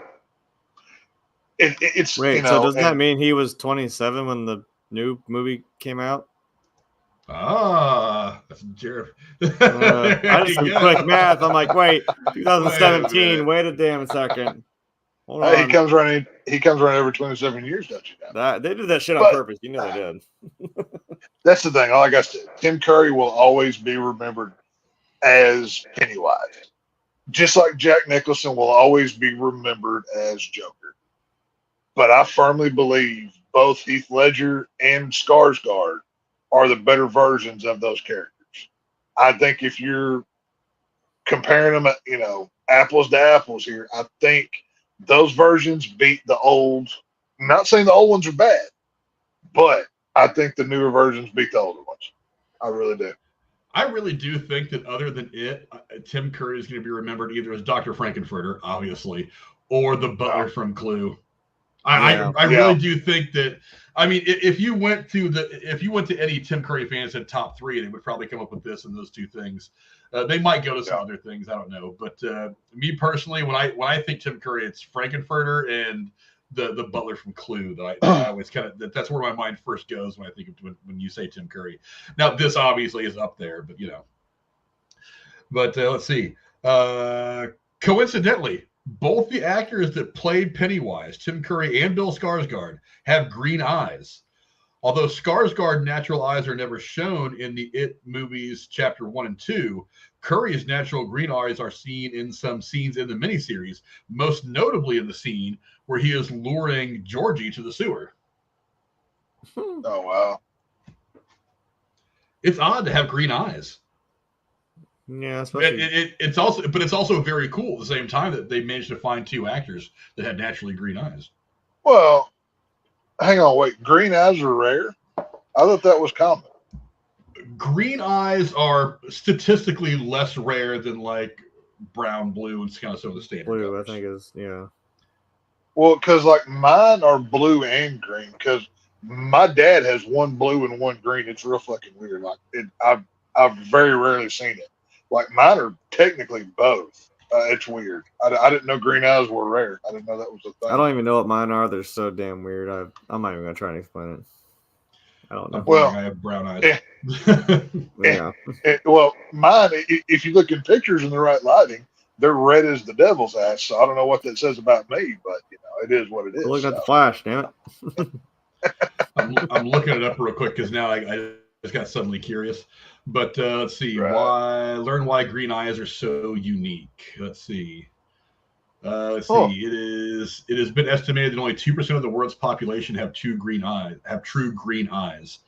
Wait, so does that mean he was 27 when the new movie came out? That's Jared. I just did quick math. I'm like, wait, 2017. Wait a damn second. Hold on. He comes running every 27 years, don't you know? They did that shit on purpose. You know they did. That's the thing. Like I said, Tim Curry will always be remembered as Pennywise. Just like Jack Nicholson will always be remembered as Joker. But I firmly believe both Heath Ledger and Skarsgård are the better versions of those characters. I think if you're comparing them, apples to apples here, I think those versions beat the old. I'm not saying the old ones are bad, but I think the newer versions beat the older ones. I really do. I really do think that other than it, Tim Curry is going to be remembered either as Dr. Frankenfurter, obviously, or the butler from Clue. I really do think that. I mean, if you went to any Tim Curry fan and said top 3, they would probably come up with this and those two things. They might go to some other things. I don't know. But me personally, when I think Tim Curry, it's Frankenfurter and the butler from Clue. That I always that's where my mind first goes when I think of when you say Tim Curry. Now this obviously is up there, but But let's see. Coincidentally, both the actors that played Pennywise, Tim Curry and Bill Skarsgård, have green eyes. Although Skarsgård's natural eyes are never shown in the It movies Chapter 1 and 2, Curry's natural green eyes are seen in some scenes in the miniseries, most notably in the scene where he is luring Georgie to the sewer. Oh, wow. It's odd to have green eyes. Yeah, especially it's also very cool at the same time that they managed to find 2 actors that had naturally green eyes. Well, hang on, wait. Green eyes are rare? I thought that was common. Green eyes are statistically less rare than like brown, blue, and kind of some of the standard blue. colors. I think is Well, because like mine are blue and green. Because my dad has one blue and one green. It's real fucking weird. Like I've very rarely seen it. Like mine are technically both. It's weird. I didn't know green eyes were rare. I didn't know that was a thing. I don't even know what mine are. They're so damn weird. I'm not even gonna try and explain it. I don't know. Well, I have brown eyes. Well, mine. If you look in pictures in the right lighting, they're red as the devil's ass. So I don't know what that says about me, but it is what it is. Look at the Flash, damn it. I'm looking it up real quick because now I just got suddenly curious. But let's see. Learn why green eyes are so unique. Let's see. It has been estimated that only 2% of the world's population have true green eyes.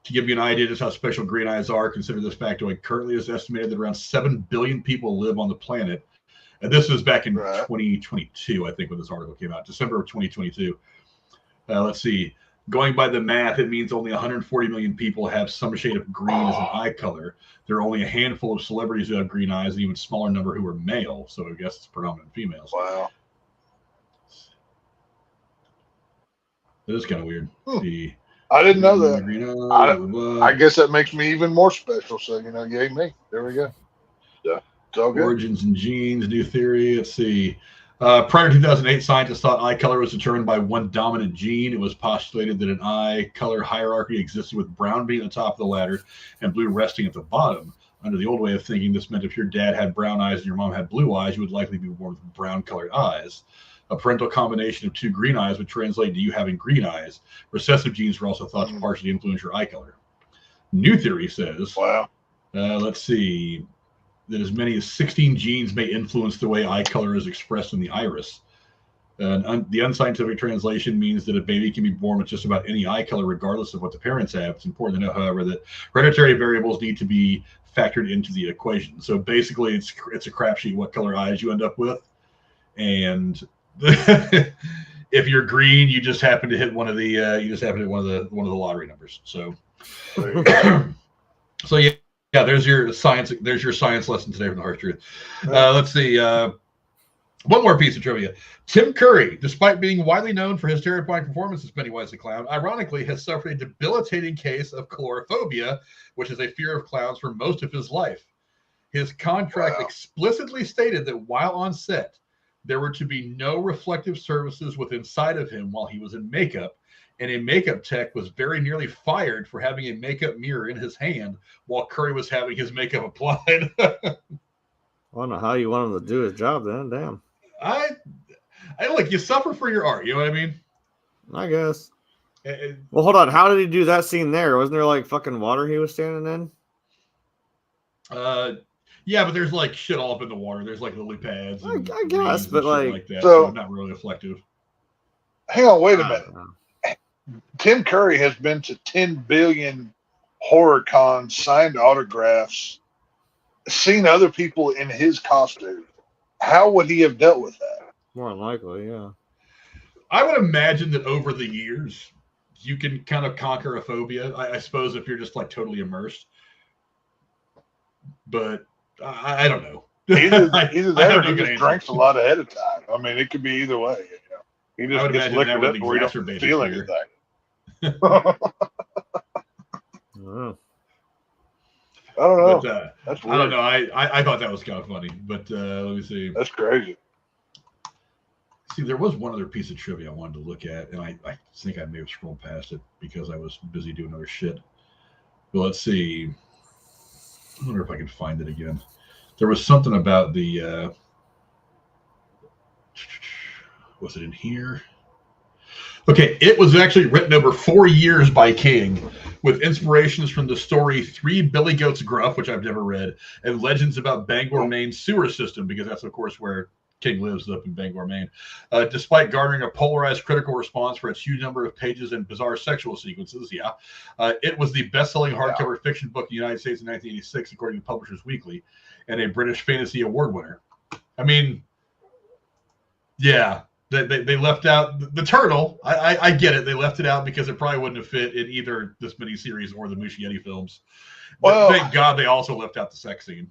To give you an idea just how special green eyes are, consider this factoid. Currently, it's estimated that around 7 billion people live on the planet. And this was back in 2022, I think, when this article came out, December of 2022. Let's see. Going by the math, it means only 140 million people have some shade of green as an eye color. There are only a handful of celebrities who have green eyes, and even smaller number who are male. So I guess it's predominant females. Wow. It is kind of weird. See. I didn't know that. I guess that makes me even more special. So, yay me. There we go. Yeah. It's all good. Origins and genes, new theory. Let's see. Prior to 2008, scientists thought eye color was determined by one dominant gene. It was postulated that an eye color hierarchy existed with brown being at the top of the ladder and blue resting at the bottom. Under the old way of thinking, this meant if your dad had brown eyes and your mom had blue eyes, you would likely be born with brown-colored eyes. A parental combination of 2 green eyes would translate to you having green eyes. Recessive genes were also thought to partially influence your eye color. New theory says, wow. Let's see, that as many as 16 genes may influence the way eye color is expressed in the iris. The unscientific translation means that a baby can be born with just about any eye color, regardless of what the parents have. It's important to know, however, that hereditary variables need to be factored into the equation. So basically, it's a crapshoot what color eyes you end up with, and if you're green, you just happen to hit one of the one of the lottery numbers. So, so yeah, there's your science lesson today from the harsh truth. Let's see. One more piece of trivia. Tim Curry, despite being widely known for his terrifying performance as Pennywise the Clown, ironically has suffered a debilitating case of coulrophobia, which is a fear of clowns, for most of his life. His contract explicitly stated that while on set, there were to be no reflective surfaces within sight of him while he was in makeup, and a makeup tech was very nearly fired for having a makeup mirror in his hand while Curry was having his makeup applied. I don't know how you want him to do his job then. Damn. I look, you suffer for your art. You know what I mean? I guess. Well, hold on. How did he do that scene there? Wasn't there like fucking water he was standing in? Yeah, but there's like shit all up in the water. There's like lily pads. I guess, but like that. So not really reflective. Hang on, wait a minute. Tim Curry has been to 10 billion horror cons, signed autographs, seen other people in his costume. How would he have dealt with that? More than likely, yeah. I would imagine that over the years, you can kind of conquer a phobia. I suppose if you're just like totally immersed. But I don't know. Either that or he just drinks a lot ahead of time. I mean, it could be either way. You know? He just gets liquored up where he doesn't feel anything. I don't know. But, that's weird. I don't know. I thought that was kind of funny, but let me see. That's crazy. See, there was one other piece of trivia I wanted to look at, and I think I may have scrolled past it because I was busy doing other shit. But let's see. I wonder if I can find it again. There was something about the. Was it in here? Okay, it was actually written over 4 years by King, with inspirations from the story 3 Billy Goats Gruff, which I've never read, and legends about Bangor, Maine's sewer system, because that's, of course, where King lives, up in Bangor, Maine. Despite garnering a polarized critical response for its huge number of pages and bizarre sexual sequences, it was the best-selling hardcover fiction book in the United States in 1986, according to Publishers Weekly, and a British Fantasy Award winner. I mean, yeah. They left out the turtle. I get it. They left it out because it probably wouldn't have fit in either this miniseries or the Muschietti films. Well, thank God they also left out the sex scene.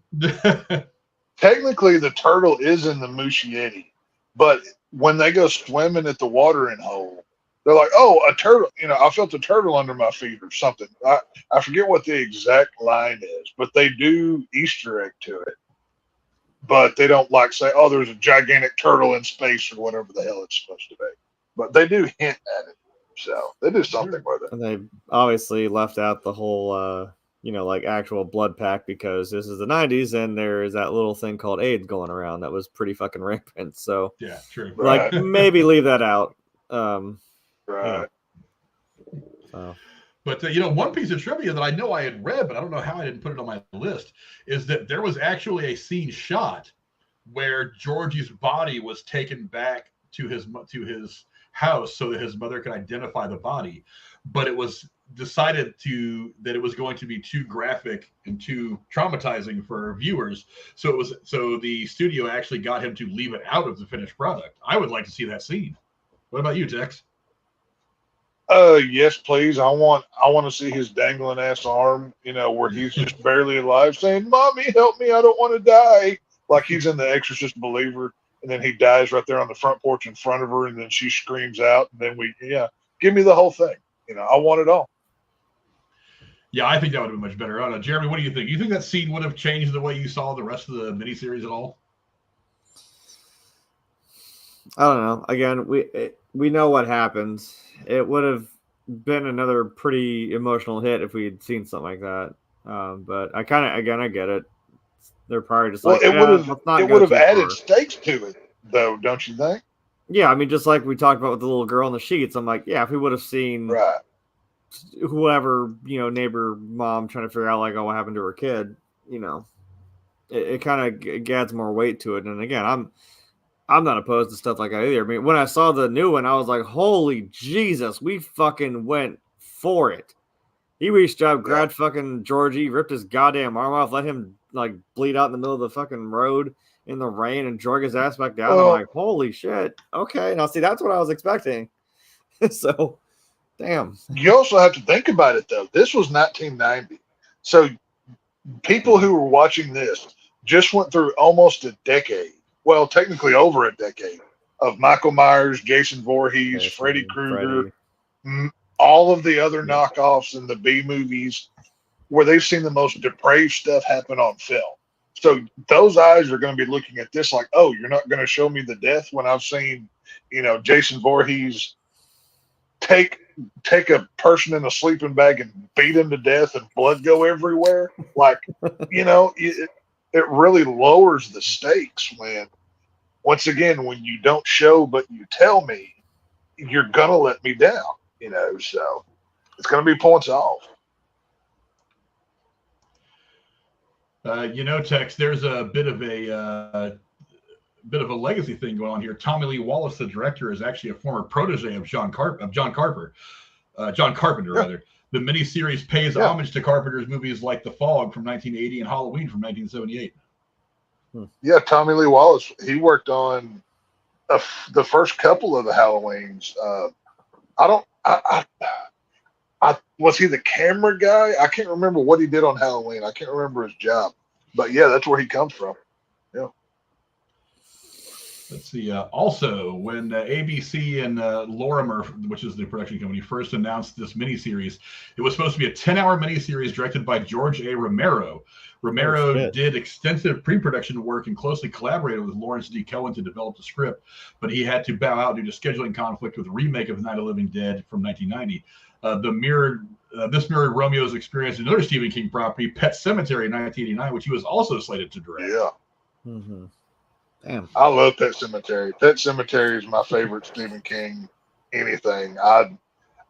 Technically, the turtle is in the Muschietti, but when they go swimming at the watering hole, they're like, "Oh, a turtle!" You know, I felt a turtle under my feet or something. I forget what the exact line is, but they do Easter egg to it. But they don't like say, "Oh, there's a gigantic turtle in space" or whatever the hell it's supposed to be. But they do hint at it, so they do something with it. And they obviously left out the whole, like actual blood pack because this is the 90s and there is that little thing called AIDS going around that was pretty fucking rampant. So yeah, true. Like maybe leave that out. Right. So. But, one piece of trivia that I know I had read, but I don't know how I didn't put it on my list, is that there was actually a scene shot where Georgie's body was taken back to his house so that his mother could identify the body. But it was decided that it was going to be too graphic and too traumatizing for viewers. So the studio actually got him to leave it out of the finished product. I would like to see that scene. What about you, Tex? Yes, please. I want to see his dangling ass arm, where he's just barely alive saying, "Mommy, help me. I don't want to die." Like he's in The Exorcist Believer, and then he dies right there on the front porch in front of her, and then she screams out, and then give me the whole thing. I want it all. Yeah, I think that would have been much better. I don't know, Jeremy. What do you think? You think that scene would have changed the way you saw the rest of the miniseries at all? I don't know. Again, we know what happens. It would have been another pretty emotional hit if we had seen something like that. But I get it. They're probably just Well, like, let's not it go would have too added far. stakes to it, though, don't you think? Yeah, I mean, just like we talked about with the little girl in the sheets, I'm like, yeah, if we would have seen Right. whoever, neighbor mom trying to figure out like, oh, what happened to her kid, it kind of adds more weight to it. And again, I'm not opposed to stuff like that either. I mean, when I saw the new one, I was like, holy Jesus, we fucking went for it. He reached out, grabbed fucking Georgie, ripped his goddamn arm off, let him like bleed out in the middle of the fucking road in the rain and drug his ass back down. I'm like, holy shit. Okay. Now see, that's what I was expecting. So damn. You also have to think about it though. This was 1990. So people who were watching this just went through almost a decade. Well, technically over a decade of Michael Myers, Jason Voorhees, Freddy Krueger, all of the other knockoffs in the B movies where they've seen the most depraved stuff happen on film. So those eyes are going to be looking at this like, oh, you're not going to show me the death when I've seen, Jason Voorhees take a person in a sleeping bag and beat him to death and blood go everywhere. Like, it really lowers the stakes when, once again, when you don't show but you tell me, you're going to let me down, so it's going to be points off. Tex, there's a bit of a legacy thing going on here. Tommy Lee Wallace, the director, is actually a former protege of John Carpenter. Rather. The miniseries pays homage to Carpenter's movies like The Fog from 1980 and Halloween from 1978. Yeah, Tommy Lee Wallace. He worked on the first couple of the Halloweens. Was he the camera guy? I can't remember what he did on Halloween. I can't remember his job, but yeah, that's where he comes from. Yeah. Let's see. Also, when ABC and Lorimer, which is the production company, first announced this miniseries, it was supposed to be a 10-hour miniseries directed by George A. Romero. Romero did extensive pre-production work and closely collaborated with Lawrence D. Cohen to develop the script, but he had to bow out due to scheduling conflict with the remake of Night of the Living Dead from 1990. This mirrored Romeo's experience in another Stephen King property, Pet Sematary, in 1989, which he was also slated to direct. Yeah. Mm-hmm. Damn. I love Pet Sematary. Pet Sematary is my favorite Stephen King anything. I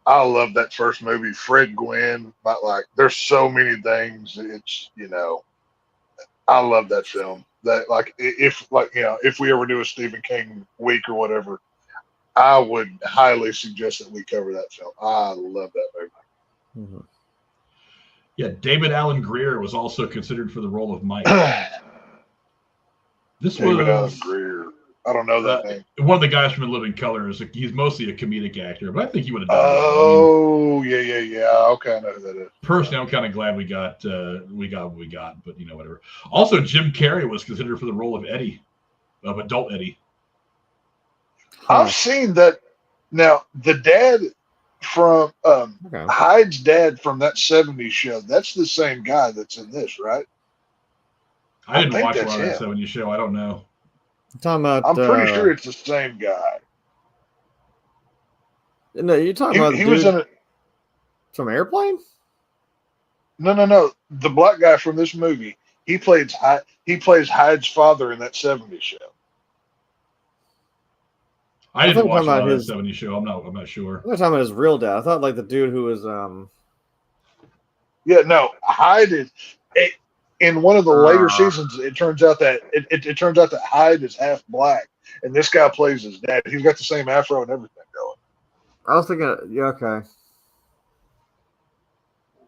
love that first movie, Fred Gwynn. But there's so many things. It's I love that film. That if we ever do a Stephen King week or whatever, I would highly suggest that we cover that film. I love that movie. Mm-hmm. Yeah, David Alan Grier was also considered for the role of Mike. David Alan Grier. I don't know that name. One of the guys from In Living Color he's mostly a comedic actor, but I think he would have done it. Yeah. Okay, I know who that is. Personally, I'm kind of glad we got what we got, but whatever. Also, Jim Carrey was considered for the role of Eddie, of adult Eddie. I've seen that. Now, the dad from Hyde's dad from that 70s show, that's the same guy that's in this, right? I didn't watch a lot of that 70s show. I don't know. Talking about, I'm pretty sure it's the same guy. No, you're talking about he was in some Airplane? No. The black guy from this movie, he plays Hyde's father in that 70s show. I didn't watch a lot of that 70s show. I'm not sure. I'm talking about his real dad. I thought the dude who was Yeah, no, Hyde is in one of the later seasons. It turns out that it turns out that Hyde is half black, and this guy plays his dad. He's got the same afro and everything going. I was thinking, okay.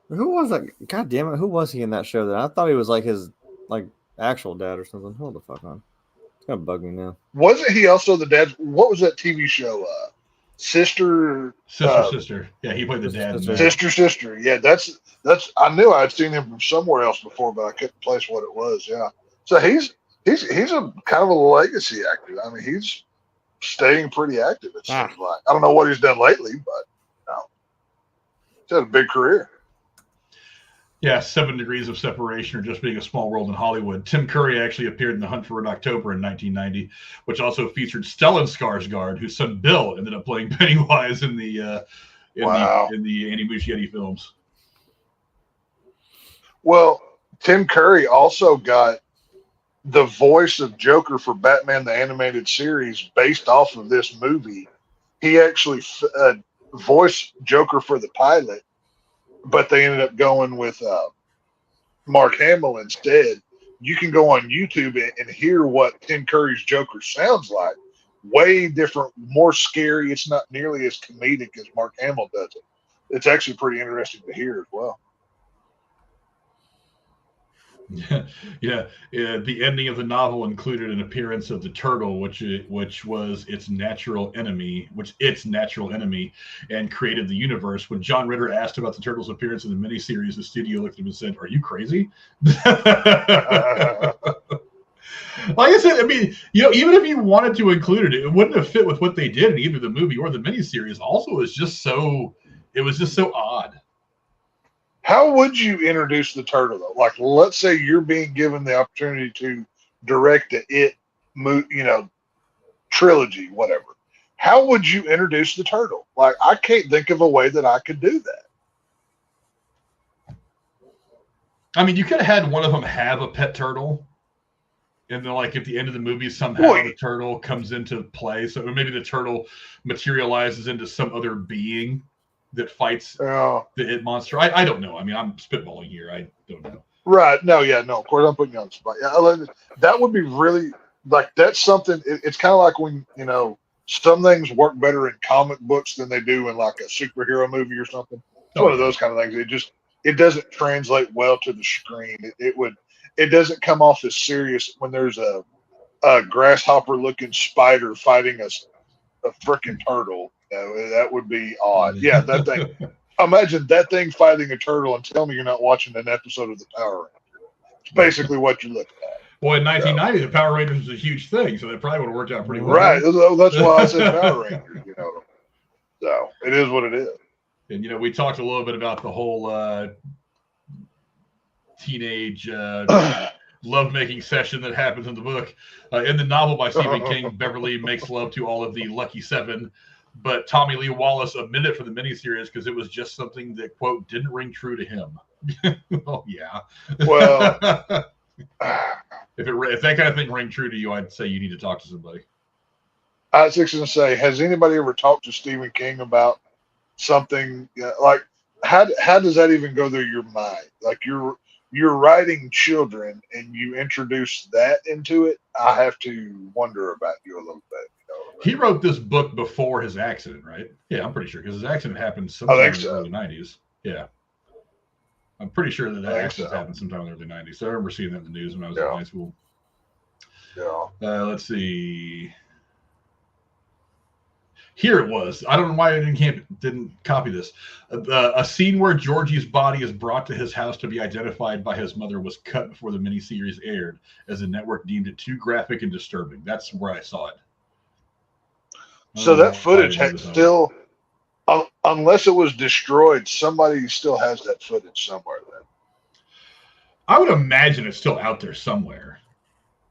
Who was that? God damn it! Who was he in that show? That I thought he was his actual dad or something. Hold the fuck on. It's gonna bug me now. Wasn't he also the dad? What was that TV show? Sister. Yeah, he played the dad. Sister. Yeah, that's. I knew I'd seen him from somewhere else before, but I couldn't place what it was. Yeah, so he's a kind of a legacy actor. I mean, he's staying pretty active. It seems like. I don't know what he's done lately, but he's had a big career. Yeah, 7 Degrees of Separation, or Just Being a Small World in Hollywood. Tim Curry actually appeared in The Hunt for Red October in 1990, which also featured Stellan Skarsgård, whose son Bill ended up playing Pennywise in the Andy Muschietti films. Well, Tim Curry also got the voice of Joker for Batman the Animated Series based off of this movie. He actually voiced Joker for the pilot, but they ended up going with Mark Hamill instead. You can go on YouTube and hear what Tim Curry's Joker sounds like. Way different, more scary. It's not nearly as comedic as Mark Hamill does it. It's actually pretty interesting to hear as well. Yeah. The ending of the novel included an appearance of the turtle, which was its natural enemy, and created the universe. When John Ritter asked about the turtle's appearance in the miniseries, the studio looked at him and said, "Are you crazy?" Like I said, I mean, even if you wanted to include it, it wouldn't have fit with what they did in either the movie or the miniseries. Also, it was just so odd. How would you introduce the turtle, though? Like, let's say you're being given the opportunity to direct trilogy, whatever. How would you introduce the turtle? Like, I can't think of a way that I could do that. I mean, you could have had one of them have a pet turtle, and then, like, at the end of the movie, somehow the turtle comes into play. So maybe the turtle materializes into some other being that fights the it monster. I don't know. I mean, I'm spitballing here. I don't know. Right. No, of course, I'm putting you on the spot. Yeah, that would be really, like, that's something. It's kind of like when, some things work better in comic books than they do in, like, a superhero movie or something. It's one of those kind of things. It doesn't translate well to the screen. It doesn't come off as serious when there's a grasshopper-looking spider fighting a freaking turtle. That would be odd. Yeah, that thing. Imagine that thing fighting a turtle and tell me you're not watching an episode of the Power Rangers. It's basically what you're looking at. Well, in 1990, the Power Rangers was a huge thing, so that probably would have worked out pretty well. Right. That's why I said Power Rangers. So it is what it is. And we talked a little bit about the whole teenage lovemaking session that happens in the book. In the novel by Stephen King, Beverly makes love to all of the Lucky Seven. But Tommy Lee Wallace omitted it for the miniseries because it was just something that, quote, didn't ring true to him. Oh, yeah. Well, if that kind of thing rang true to you, I'd say you need to talk to somebody. I was just going to say, has anybody ever talked to Stephen King about something like how does that even go through your mind? Like, you're writing children and you introduce that into it. I have to wonder about you a little bit. He wrote this book before his accident, right? Yeah, I'm pretty sure, because his accident happened sometime in the early 90s. Yeah. I'm pretty sure that accident happened sometime in the early 90s. So I remember seeing that in the news when I was in high school. Yeah. Let's see. Here it was. I don't know why I didn't copy this. A scene where Georgie's body is brought to his house to be identified by his mother was cut before the miniseries aired, as the network deemed it too graphic and disturbing. That's where I saw it. So that footage had still, unless it was destroyed, somebody still has that footage somewhere then. I would imagine it's still out there somewhere.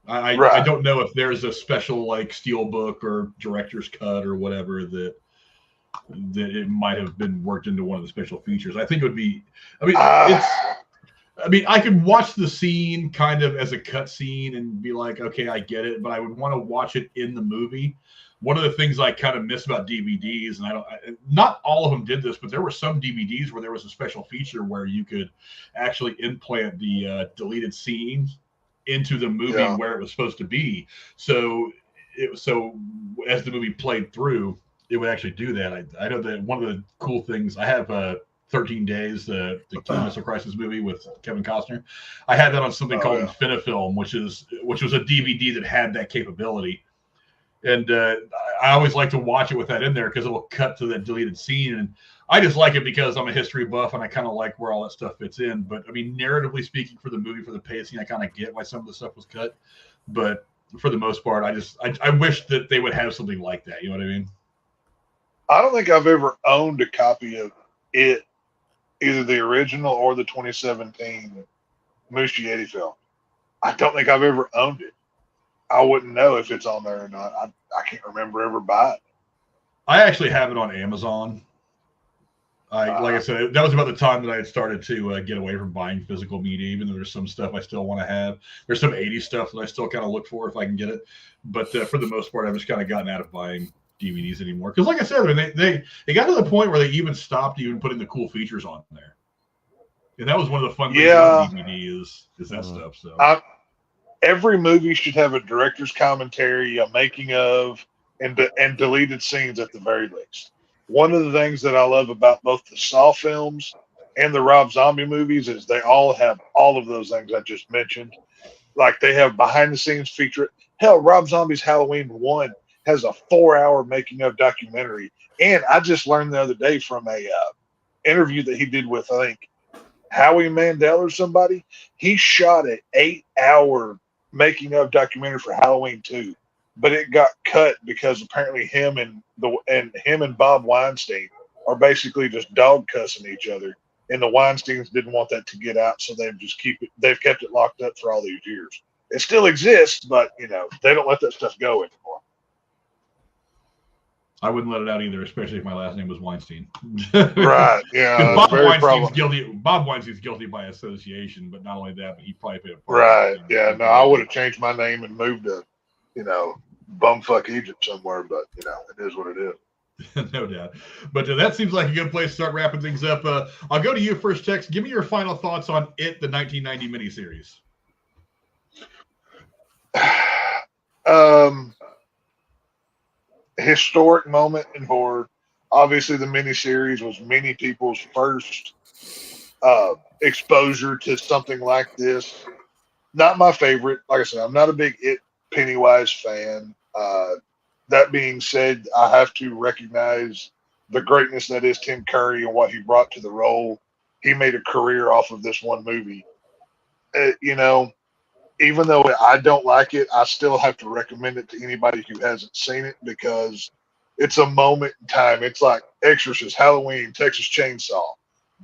I don't know if there's a special, like, steelbook or director's cut or whatever that it might have been worked into one of the special features. I think it would be. I could watch the scene kind of as a cut scene and be like, okay, I get it, but I would want to watch it in the movie. One of the things I kind of miss about DVDs, and not all of them did this, but there were some DVDs where there was a special feature where you could actually implant the deleted scenes into the movie where it was supposed to be. So as the movie played through, it would actually do that. I know that one of the cool things, I have 13 Days, the Cuban Missile Crisis movie with Kevin Costner. I had that on something called Infinifilm, which was a DVD that had that capability. And I always like to watch it with that in there because it will cut to that deleted scene. And I just like it because I'm a history buff and I kind of like where all that stuff fits in. But, I mean, narratively speaking, for the movie, for the pacing, I kind of get why some of the stuff was cut. But for the most part, I wish that they would have something like that. You know what I mean? I don't think I've ever owned a copy of it either the original or the 2017 Muschietti film. I don't think I've ever owned it. I wouldn't know if it's on there or not. I can't remember ever buying it. I actually have it on Amazon. Like I said, that was about the time that I had started to get away from buying physical media, even though there's some stuff I still want to have. There's some 80s stuff that I still kind of look for if I can get it. But for the most part, I've just kind of gotten out of buying DVDs anymore. Because like I said, I mean, they got to the point where they even stopped even putting the cool features on there. And that was one of the fun things about DVD is that stuff. So every movie should have a director's commentary, a making of, and deleted scenes at the very least. One of the things that I love about both the Saw films and the Rob Zombie movies is they all have all of those things I just mentioned. Like they have behind the scenes feature. Hell, Rob Zombie's Halloween 1 has a 4-hour making of documentary. And I just learned the other day from a interview that he did with, I think, Howie Mandel or somebody. He shot an 8-hour making of documentary for Halloween 2, but it got cut because apparently him and Bob Weinstein are basically just dog cussing each other, and the Weinsteins didn't want that to get out, so they've kept it locked up for all these years. It still exists, but they don't let that stuff go anymore. I wouldn't let it out either, especially if my last name was Weinstein. Right? Yeah. Bob Weinstein's guilty by association, but not only that, but he probably paid a part. Right? Yeah. No, I would have changed my name and moved to, bumfuck Egypt somewhere, but it is what it is. No doubt. But that seems like a good place to start wrapping things up. I'll go to you first, Tex. Give me your final thoughts on It, the 1990 miniseries. Historic moment in horror. Obviously, the miniseries was many people's first exposure to something like this. Not my favorite. Like I said, I'm not a big It Pennywise fan. That being said, I have to recognize the greatness that is Tim Curry and what he brought to the role. He made a career off of this one movie. Even though I don't like it, I still have to recommend it to anybody who hasn't seen it because it's a moment in time. It's like Exorcist, Halloween, Texas Chainsaw.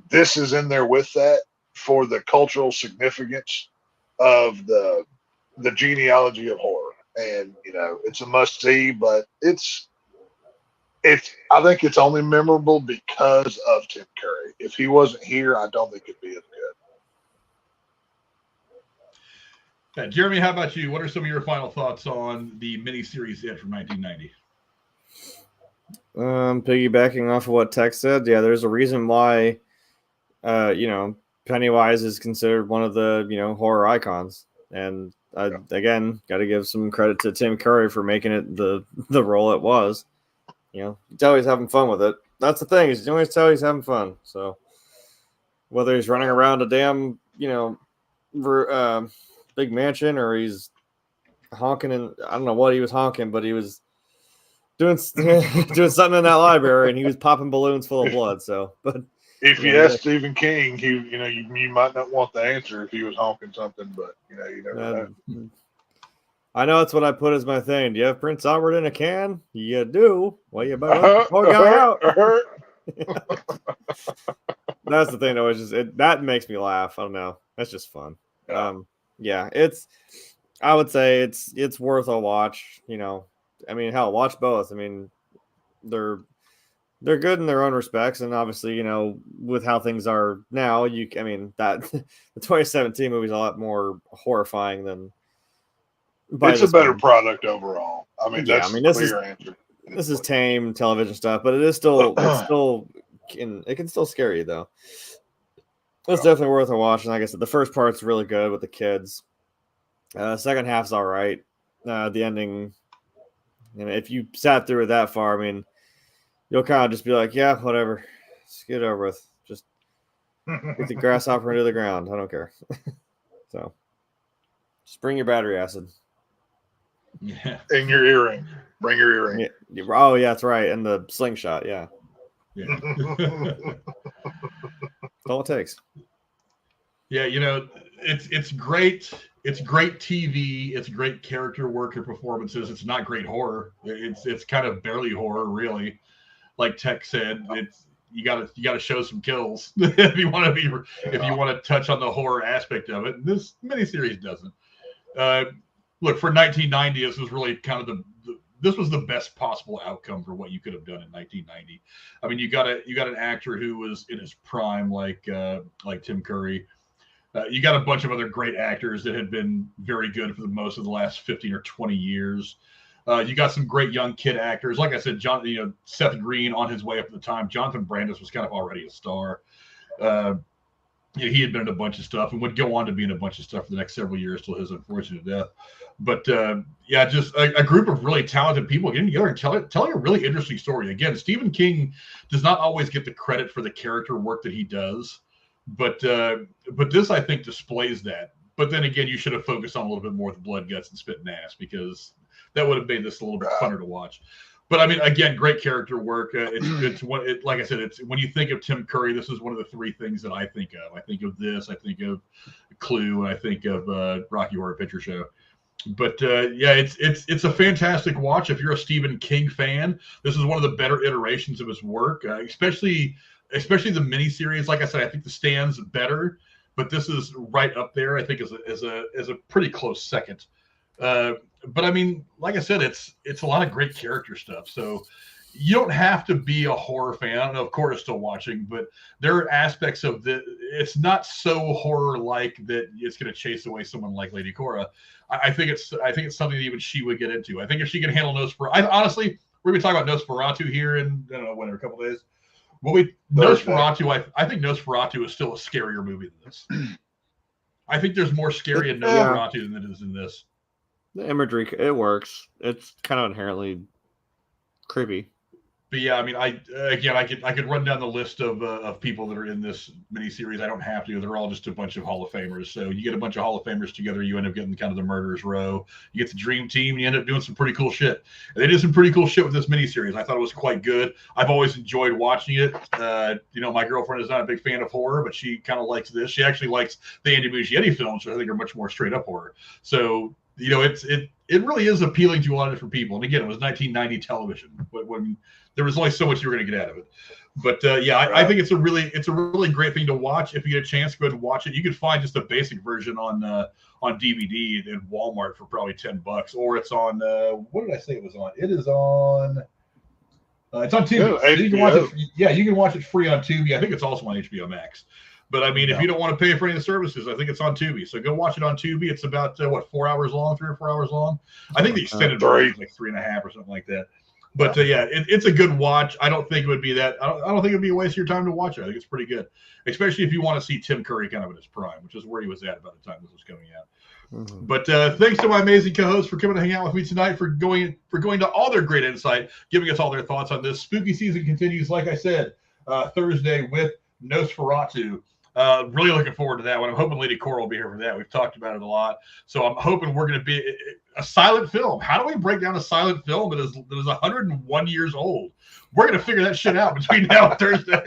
This is in there with that for the cultural significance of the genealogy of horror. And, it's a must see, but I think it's only memorable because of Tim Curry. If he wasn't here, I don't think it'd be as good. Jeremy, how about you? What are some of your final thoughts on the miniseries It from 1990? Piggybacking off of what Tex said, yeah, there's a reason why, Pennywise is considered one of the, horror icons. And again, got to give some credit to Tim Curry for making it the role it was. You can tell he's having fun with it. That's the thing, is you can always tell he's having fun. So whether he's running around a damn, big mansion or he's honking, and I don't know what he was honking, but he was doing something in that library, and he was popping balloons full of blood. So, but if you ask Stephen King, you might not want the answer if he was honking something, but you never know. I know that's what I put as my thing. Do you have Prince Albert in a can? You do. Well, you better out. That's the thing, though. It's just that makes me laugh. I don't know. That's just fun. Yeah, I would say it's worth a watch. Hell, watch both. They're good in their own respects, and obviously, with how things are now, that the 2017 movie is a lot more horrifying than. It's a better product overall. This is tame television stuff, but it is still it can still scare you though. It's definitely worth a watch. And like I said, the first part's really good with the kids. Second half's all right. The ending, if you sat through it that far, you'll kind of just be like, yeah, whatever. Just get it over with. Just get the grasshopper into the ground. I don't care. So just bring your battery acid. Yeah. And your earring. Bring your earring. Yeah. Oh, yeah, that's right. And the slingshot, yeah. Yeah. That's all it takes. Yeah, it's great. It's great TV. It's great character work and performances. It's not great horror. It's kind of barely horror, really. Like Tex said, you gotta show some kills if you want to touch on the horror aspect of it. This miniseries doesn't. Look, for 1990, this was really kind of this was the best possible outcome for what you could have done in 1990. I mean, you got an actor who was in his prime, like Tim Curry. You got a bunch of other great actors that had been very good for the most of the last 15 or 20 years. You got some great young kid actors. Like I said, Seth Green on his way up at the time. Jonathan Brandis was kind of already a star. He had been in a bunch of stuff and would go on to be in a bunch of stuff for the next several years till his unfortunate death. But just a group of really talented people getting together and telling a really interesting story. Again, Stephen King does not always get the credit for the character work that he does, but this, I think, displays that. But then again, you should have focused on a little bit more of the blood, guts, and spit and ass, because that would have made this a little bit funner to watch. But I mean, again, great character work. Like I said, it's when you think of Tim Curry, this is one of the three things that I think of. I think of this, I think of Clue, and I think of Rocky Horror Picture Show. But it's a fantastic watch if you're a Stephen King fan. This is one of the better iterations of his work, especially the miniseries. Like I said, I think The Stand's better, but this is right up there. I think as a pretty close second. But I mean, like I said, it's a lot of great character stuff. So you don't have to be a horror fan. I don't know if Cora's still watching, but there are aspects of it's not so horror-like that it's going to chase away someone like Lady Cora. I think it's something that even she would get into. I think if she can handle Nosferatu, honestly, we're going to be talking about Nosferatu here in, I don't know, a couple days. Nosferatu, I think Nosferatu is still a scarier movie than this. I think there's more scary in Nosferatu than it is in this. The imagery, it works. It's kind of inherently creepy. But yeah, I mean, I could run down the list of people that are in this miniseries. I don't have to. They're all just a bunch of Hall of Famers. So you get a bunch of Hall of Famers together, you end up getting kind of the murderers row. You get the dream team, and you end up doing some pretty cool shit. And they did some pretty cool shit with this miniseries. I thought it was quite good. I've always enjoyed watching it. My girlfriend is not a big fan of horror, but she kind of likes this. She actually likes the Andy Muschietti films, which I think are much more straight up horror. So it really is appealing to a lot of different people. And again, it was 1990 television when there was only so much you were going to get out of it. But I think it's a really great thing to watch. If you get a chance, go ahead and watch it. You can find just a basic version on DVD in Walmart for probably $10, or it's on what did I say it was on? It is on. It's on Tubi. So you can watch it. Yeah, you can watch it free on Tubi. I think it's also on HBO Max. But I mean, if you don't want to pay for any of the services, I think it's on Tubi. So go watch it on Tubi. It's about 4 hours long, 3 or 4 hours long. I think the extended version is like 3.5 or something like that. But it's a good watch. I don't think it would be that. I don't think it would be a waste of your time to watch it. I think it's pretty good, especially if you want to see Tim Curry kind of in his prime, which is where he was at about the time this was coming out. Mm-hmm. But thanks to my amazing co-hosts for coming to hang out with me tonight, for going to all their great insight, giving us all their thoughts on this. Spooky season continues, like I said, Thursday with Nosferatu. Really looking forward to that one. I'm hoping Lady Cora will be here for that. We've talked about it a lot. So I'm hoping we're going to be a silent film. How do we break down a silent film that is 101 years old? We're going to figure that shit out between now and Thursday.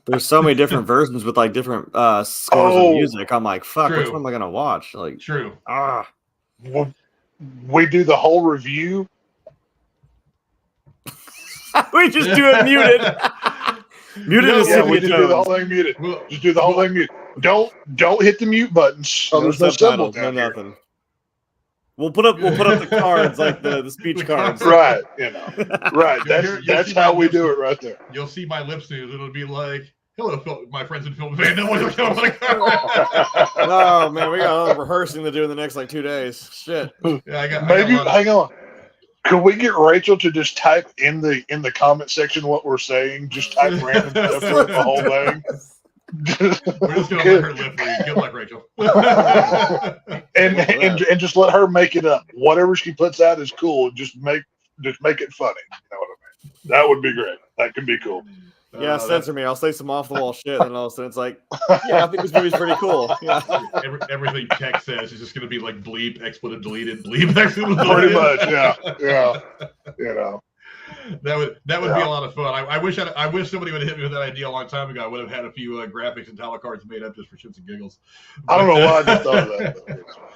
There's so many different versions with like different scores of music. I'm like, fuck, which one am I going to watch? Like, true. We do the whole review. We just do it muted. We just do the whole thing muted. Just do the whole thing muted. Don't hit the mute buttons. No subtitles, no nothing. We'll put up the cards, like the speech cards. Right, right. That's how we do it right there. You'll see my lips news. It'll be like, "Hello, my friends in film fan." Oh man, we got a lot of rehearsing to do in the next 2 days. Shit. Yeah, hang on. Could we get Rachel to just type in the comment section what we're saying? Just type random stuff for the whole thing. We're just gonna let her live read. Good luck, Rachel. and just let her make it up. Whatever she puts out is cool. Just make it funny. You know what I mean? That would be great. That could be cool. Yeah, censor me. I'll say some off the wall shit, and all of a sudden it's like, yeah, I think this movie's pretty cool. Yeah. Everything tech says is just going to be like bleep, expletive deleted, bleep, expletive deleted. Pretty much, yeah. That would be a lot of fun. I wish somebody would have hit me with that idea a long time ago. I would have had a few graphics and title cards made up just for shits and giggles. I don't know why I just thought of that.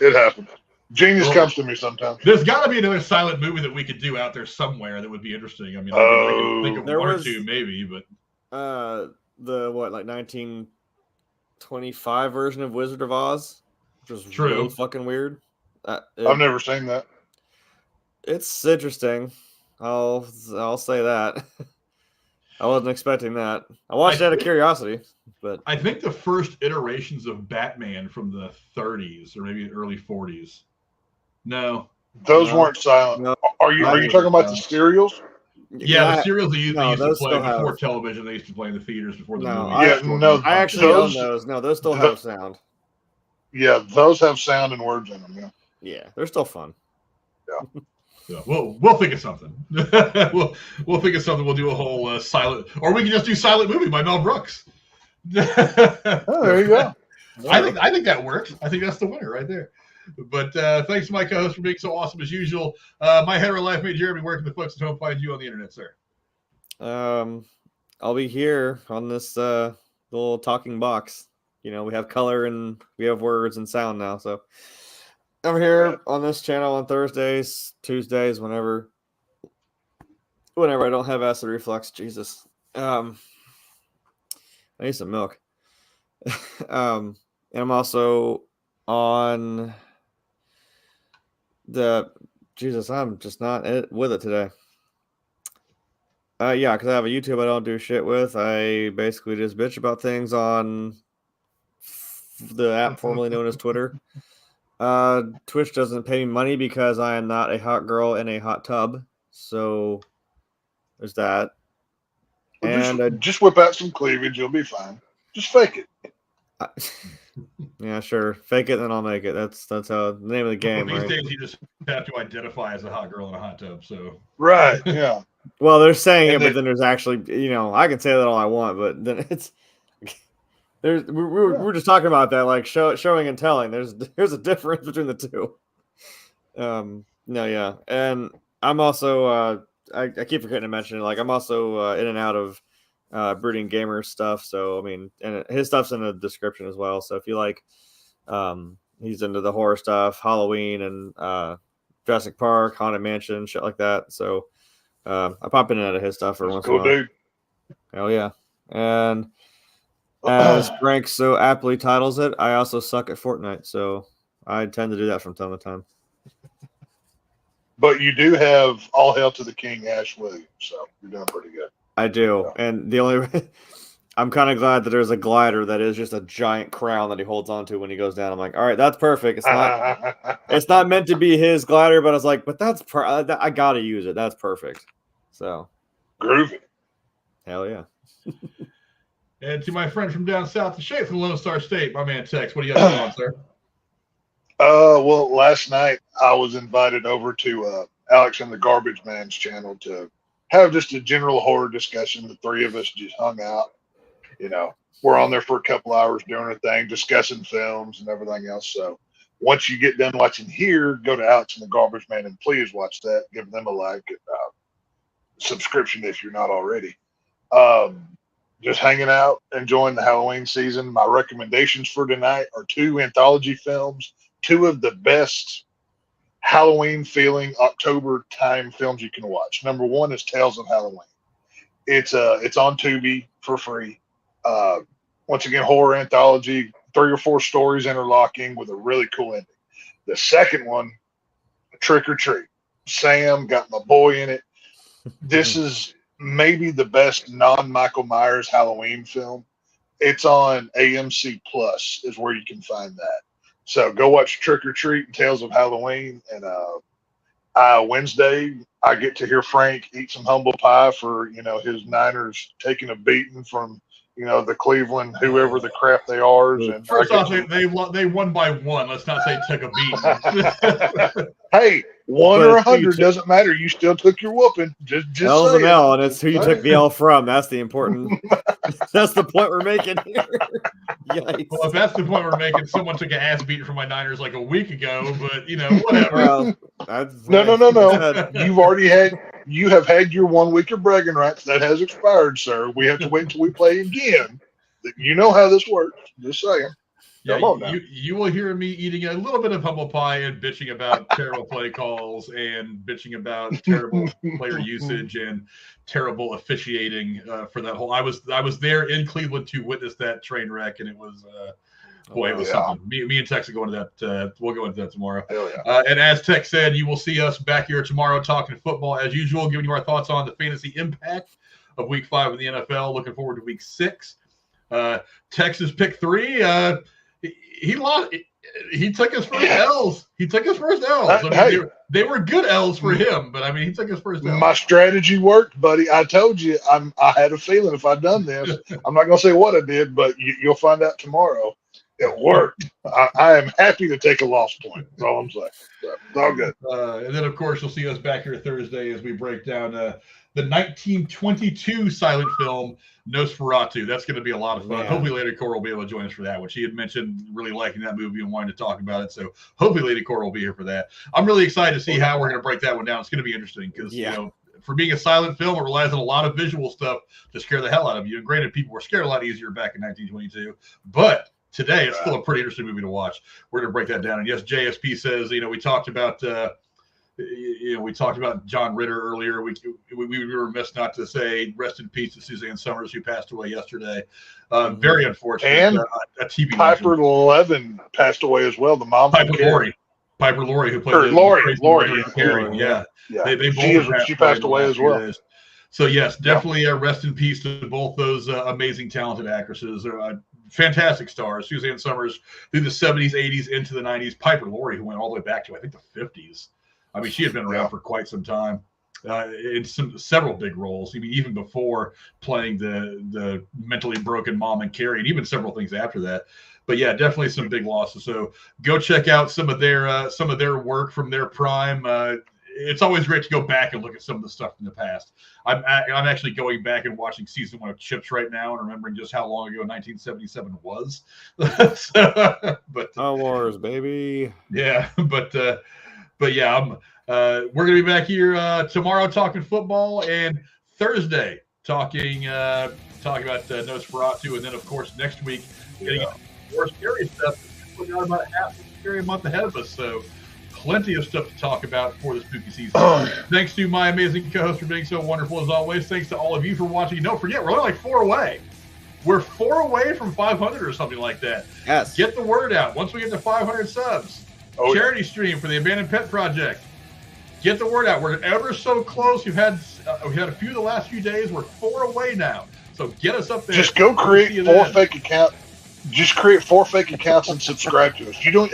It happened. Genius comes to me sometimes. There's got to be another silent movie that we could do out there somewhere that would be interesting. I mean, I can think of one or two maybe, but the 1925 version of Wizard of Oz, which was True. really fucking weird. I've never seen that. It's interesting. I'll say that. I wasn't expecting that. I watched it out of curiosity, but I think the first iterations of Batman from the 30s or maybe early 40s. No, those weren't silent. No. Are you talking about the serials? Yeah, the serials they used to play still before have. television. They used to play in the theaters before the movie. I actually own those. No, those still have sound. Yeah, those have sound and words in them. Yeah, they're still fun. Yeah. Yeah, we'll think of something. we'll think of something. We'll do a whole silent, or we can just do Silent Movie by Mel Brooks. Oh, there you go. I think that works. I think that's the winner right there. But thanks to my co-host for being so awesome as usual. My hetero life mate Jeremy, where can the folks at home find you on the internet, sir? I'll be here on this little talking box. We have color and we have words and sound now, so. I'm here on this channel on Thursdays, Tuesdays, whenever I don't have acid reflux. Jesus. I need some milk. And I'm also on I'm just not with it today. Yeah, because I have a YouTube I don't do shit with. I basically just bitch about things on the app formerly known as Twitter. Twitch doesn't pay me money because I am not a hot girl in a hot tub. So there's that. Well, and just whip out some cleavage. You'll be fine. Just fake it. Yeah, sure. Fake it, then I'll make it. That's how the name of the game. Well, these days you just have to identify as a hot girl in a hot tub. So right, yeah. Well, they're saying but then there's actually, I can say that all I want, but then it's. We're just talking about that, like showing and telling. There's a difference between the two. And I'm also I keep forgetting to mention it. Like I'm also in and out of Brooding Gamer stuff. So I mean, and his stuff's in the description as well. So if you like, he's into the horror stuff, Halloween and Jurassic Park, Haunted Mansion, shit like that. So I pop in and out of his stuff for once in a while. Dude. Hell yeah, and. As Frank so aptly titles it, I also suck at Fortnite, so I tend to do that from time to time. But you do have All Hail to the King, Ash Williams, so you're doing pretty good. I do, and the only I'm kind of glad that there's a glider that is just a giant crown that he holds onto when he goes down. I'm like, all right, that's perfect. It's not meant to be his glider, but I was like, but I gotta use it. That's perfect. So groovy. Hell yeah. And to my friend from down south, the Shade from the Lone Star State, my man Tex. What do you got going on, sir? Well, last night I was invited over to Alex and the Garbage Man's channel to have just a general horror discussion. The three of us just hung out. We're on there for a couple hours doing our thing, discussing films and everything else. So once you get done watching here, go to Alex and the Garbage Man and please watch that. Give them a like and subscription if you're not already. Just hanging out, enjoying the Halloween season. My recommendations for tonight are 2 anthology films, 2 of the best Halloween feeling October time films you can watch. Number 1 is Tales of Halloween. It's on Tubi for free. Once again, horror anthology, 3 or 4 stories interlocking with a really cool ending. The second one, Trick or Treat. Sam got my boy in it. This is maybe the best non-Michael Myers Halloween film. It's on AMC Plus is where you can find that. So go watch Trick or Treat and Tales of Halloween. And Wednesday, I get to hear Frank eat some humble pie for, his Niners taking a beating from, the Cleveland, whoever the crap they are. And first off, they won by 1. Let's not say took a beating. Hey, 1 or 100 doesn't matter. You still took your whooping. Just L's an L, and it's who you took the L from. That's the important. That's the point we're making here. Yikes. Well, if that's the point we're making, someone took an ass beating from my Niners like a week ago, but whatever. Well, no. You have had your 1 week of bragging rights. That has expired, sir. We have to wait until we play again. You know how this works. Just saying. Yeah, Come on now. you will hear me eating a little bit of humble pie and bitching about terrible play calls and bitching about terrible player usage and terrible officiating for that whole. I was there in Cleveland to witness that train wreck, and it was boy, it was something. Me and Tex will go into that. We'll go into that tomorrow. Hell yeah. And as Tex said, you will see us back here tomorrow talking football as usual, giving you our thoughts on the fantasy impact of Week 5 of the NFL. Looking forward to Week 6. Texas pick 3. He lost. He took his first L's. He took his first L's. I mean, Hey. they were good L's for him, but I mean, he took his first L's. My strategy worked, buddy. I told you. I had a feeling if I'd done this, I'm not gonna say what I did, but you'll find out tomorrow. It worked. I am happy to take a loss point. That's all I'm saying. So, it's all good. And then, of course, you'll see us back here Thursday as we break down the 1922 silent film Nosferatu. That's going to be a lot of fun. Yeah. Hopefully Lady Cora will be able to join us for that one. She had mentioned really liking that movie and wanting to talk about it. So hopefully Lady Cora will be here for that. I'm really excited to see how we're going to break that one down. It's going to be interesting because, you know, for being a silent film, it relies on a lot of visual stuff to scare the hell out of you. And granted, people were scared a lot easier back in 1922, but today it's still a pretty interesting movie to watch. We're going to break that down. And yes, JSP says, we talked about we talked about John Ritter earlier. We were remiss not to say rest in peace to Suzanne Summers, who passed away yesterday. Very unfortunate. And a TV Piper Levin passed away as well. The mom from Piper Laurie, who played Laurie. Carrie. Yeah. They both she passed away as well. Days. So yes, definitely a rest in peace to both those amazing, talented actresses. Fantastic stars. Suzanne Summers through the 70s, 80s, into the 90s. Piper Laurie, who went all the way back to I think the 50s. I mean, she had been around for quite some time in several big roles, even before playing the mentally broken mom and Carrie, and even several things after that. But yeah, definitely some big losses. So go check out some of their work from their prime. It's always great to go back and look at some of the stuff from the past. I'm actually going back and watching season 1 of Chips right now and remembering just how long ago 1977 was. But Star Wars, baby. Yeah, but yeah, we're gonna be back here tomorrow talking football, and Thursday talking about Nosferatu, and then of course next week getting into more scary stuff. We got about half a scary month ahead of us, so plenty of stuff to talk about for the spooky season. Thanks to my amazing co-host for being so wonderful as always. Thanks to all of you for watching. And don't forget, we're only like 4 away. We're 4 away from 500 or something like that. Yes. Get the word out. Once we get to 500 subs, charity stream for the Abandoned Pet Project. Get the word out. We're ever so close. We've had a few the last few days. We're 4 away now. So get us up there. Just go create 4 fake accounts. Just create 4 fake accounts and subscribe to us. You don't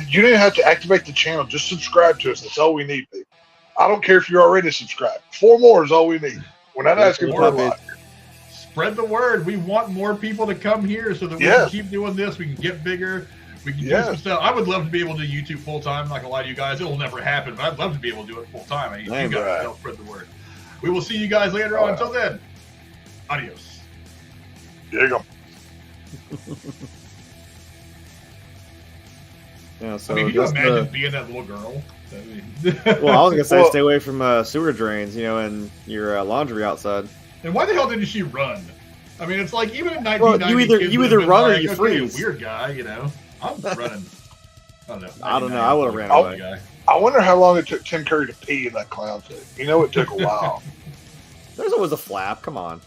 even have to activate the channel. Just subscribe to us. That's all we need, people. I don't care if you're already subscribed. 4 more is all we need. We're not asking for a lot. Spread the word. We want more people to come here so that we can keep doing this. We can get bigger. We can do some stuff. I would love to be able to do YouTube full time. I'm not gonna lie to you guys, it'll never happen, but I'd love to be able to do it full time. I need you guys to help spread the word. We will see you guys later on. Until then, adios. There you go. Yeah, so I mean, can you imagine being that little girl? Well, I was gonna say stay away from sewer drains, and your laundry outside. And why the hell didn't she run? I mean, it's like even in 1990, well, you either run or you freeze. Weird guy, I'm running. I don't know. I would have ran away. I wonder how long it took Tim Curry to pee in that clown suit. It took a while. There's always a flap. Come on.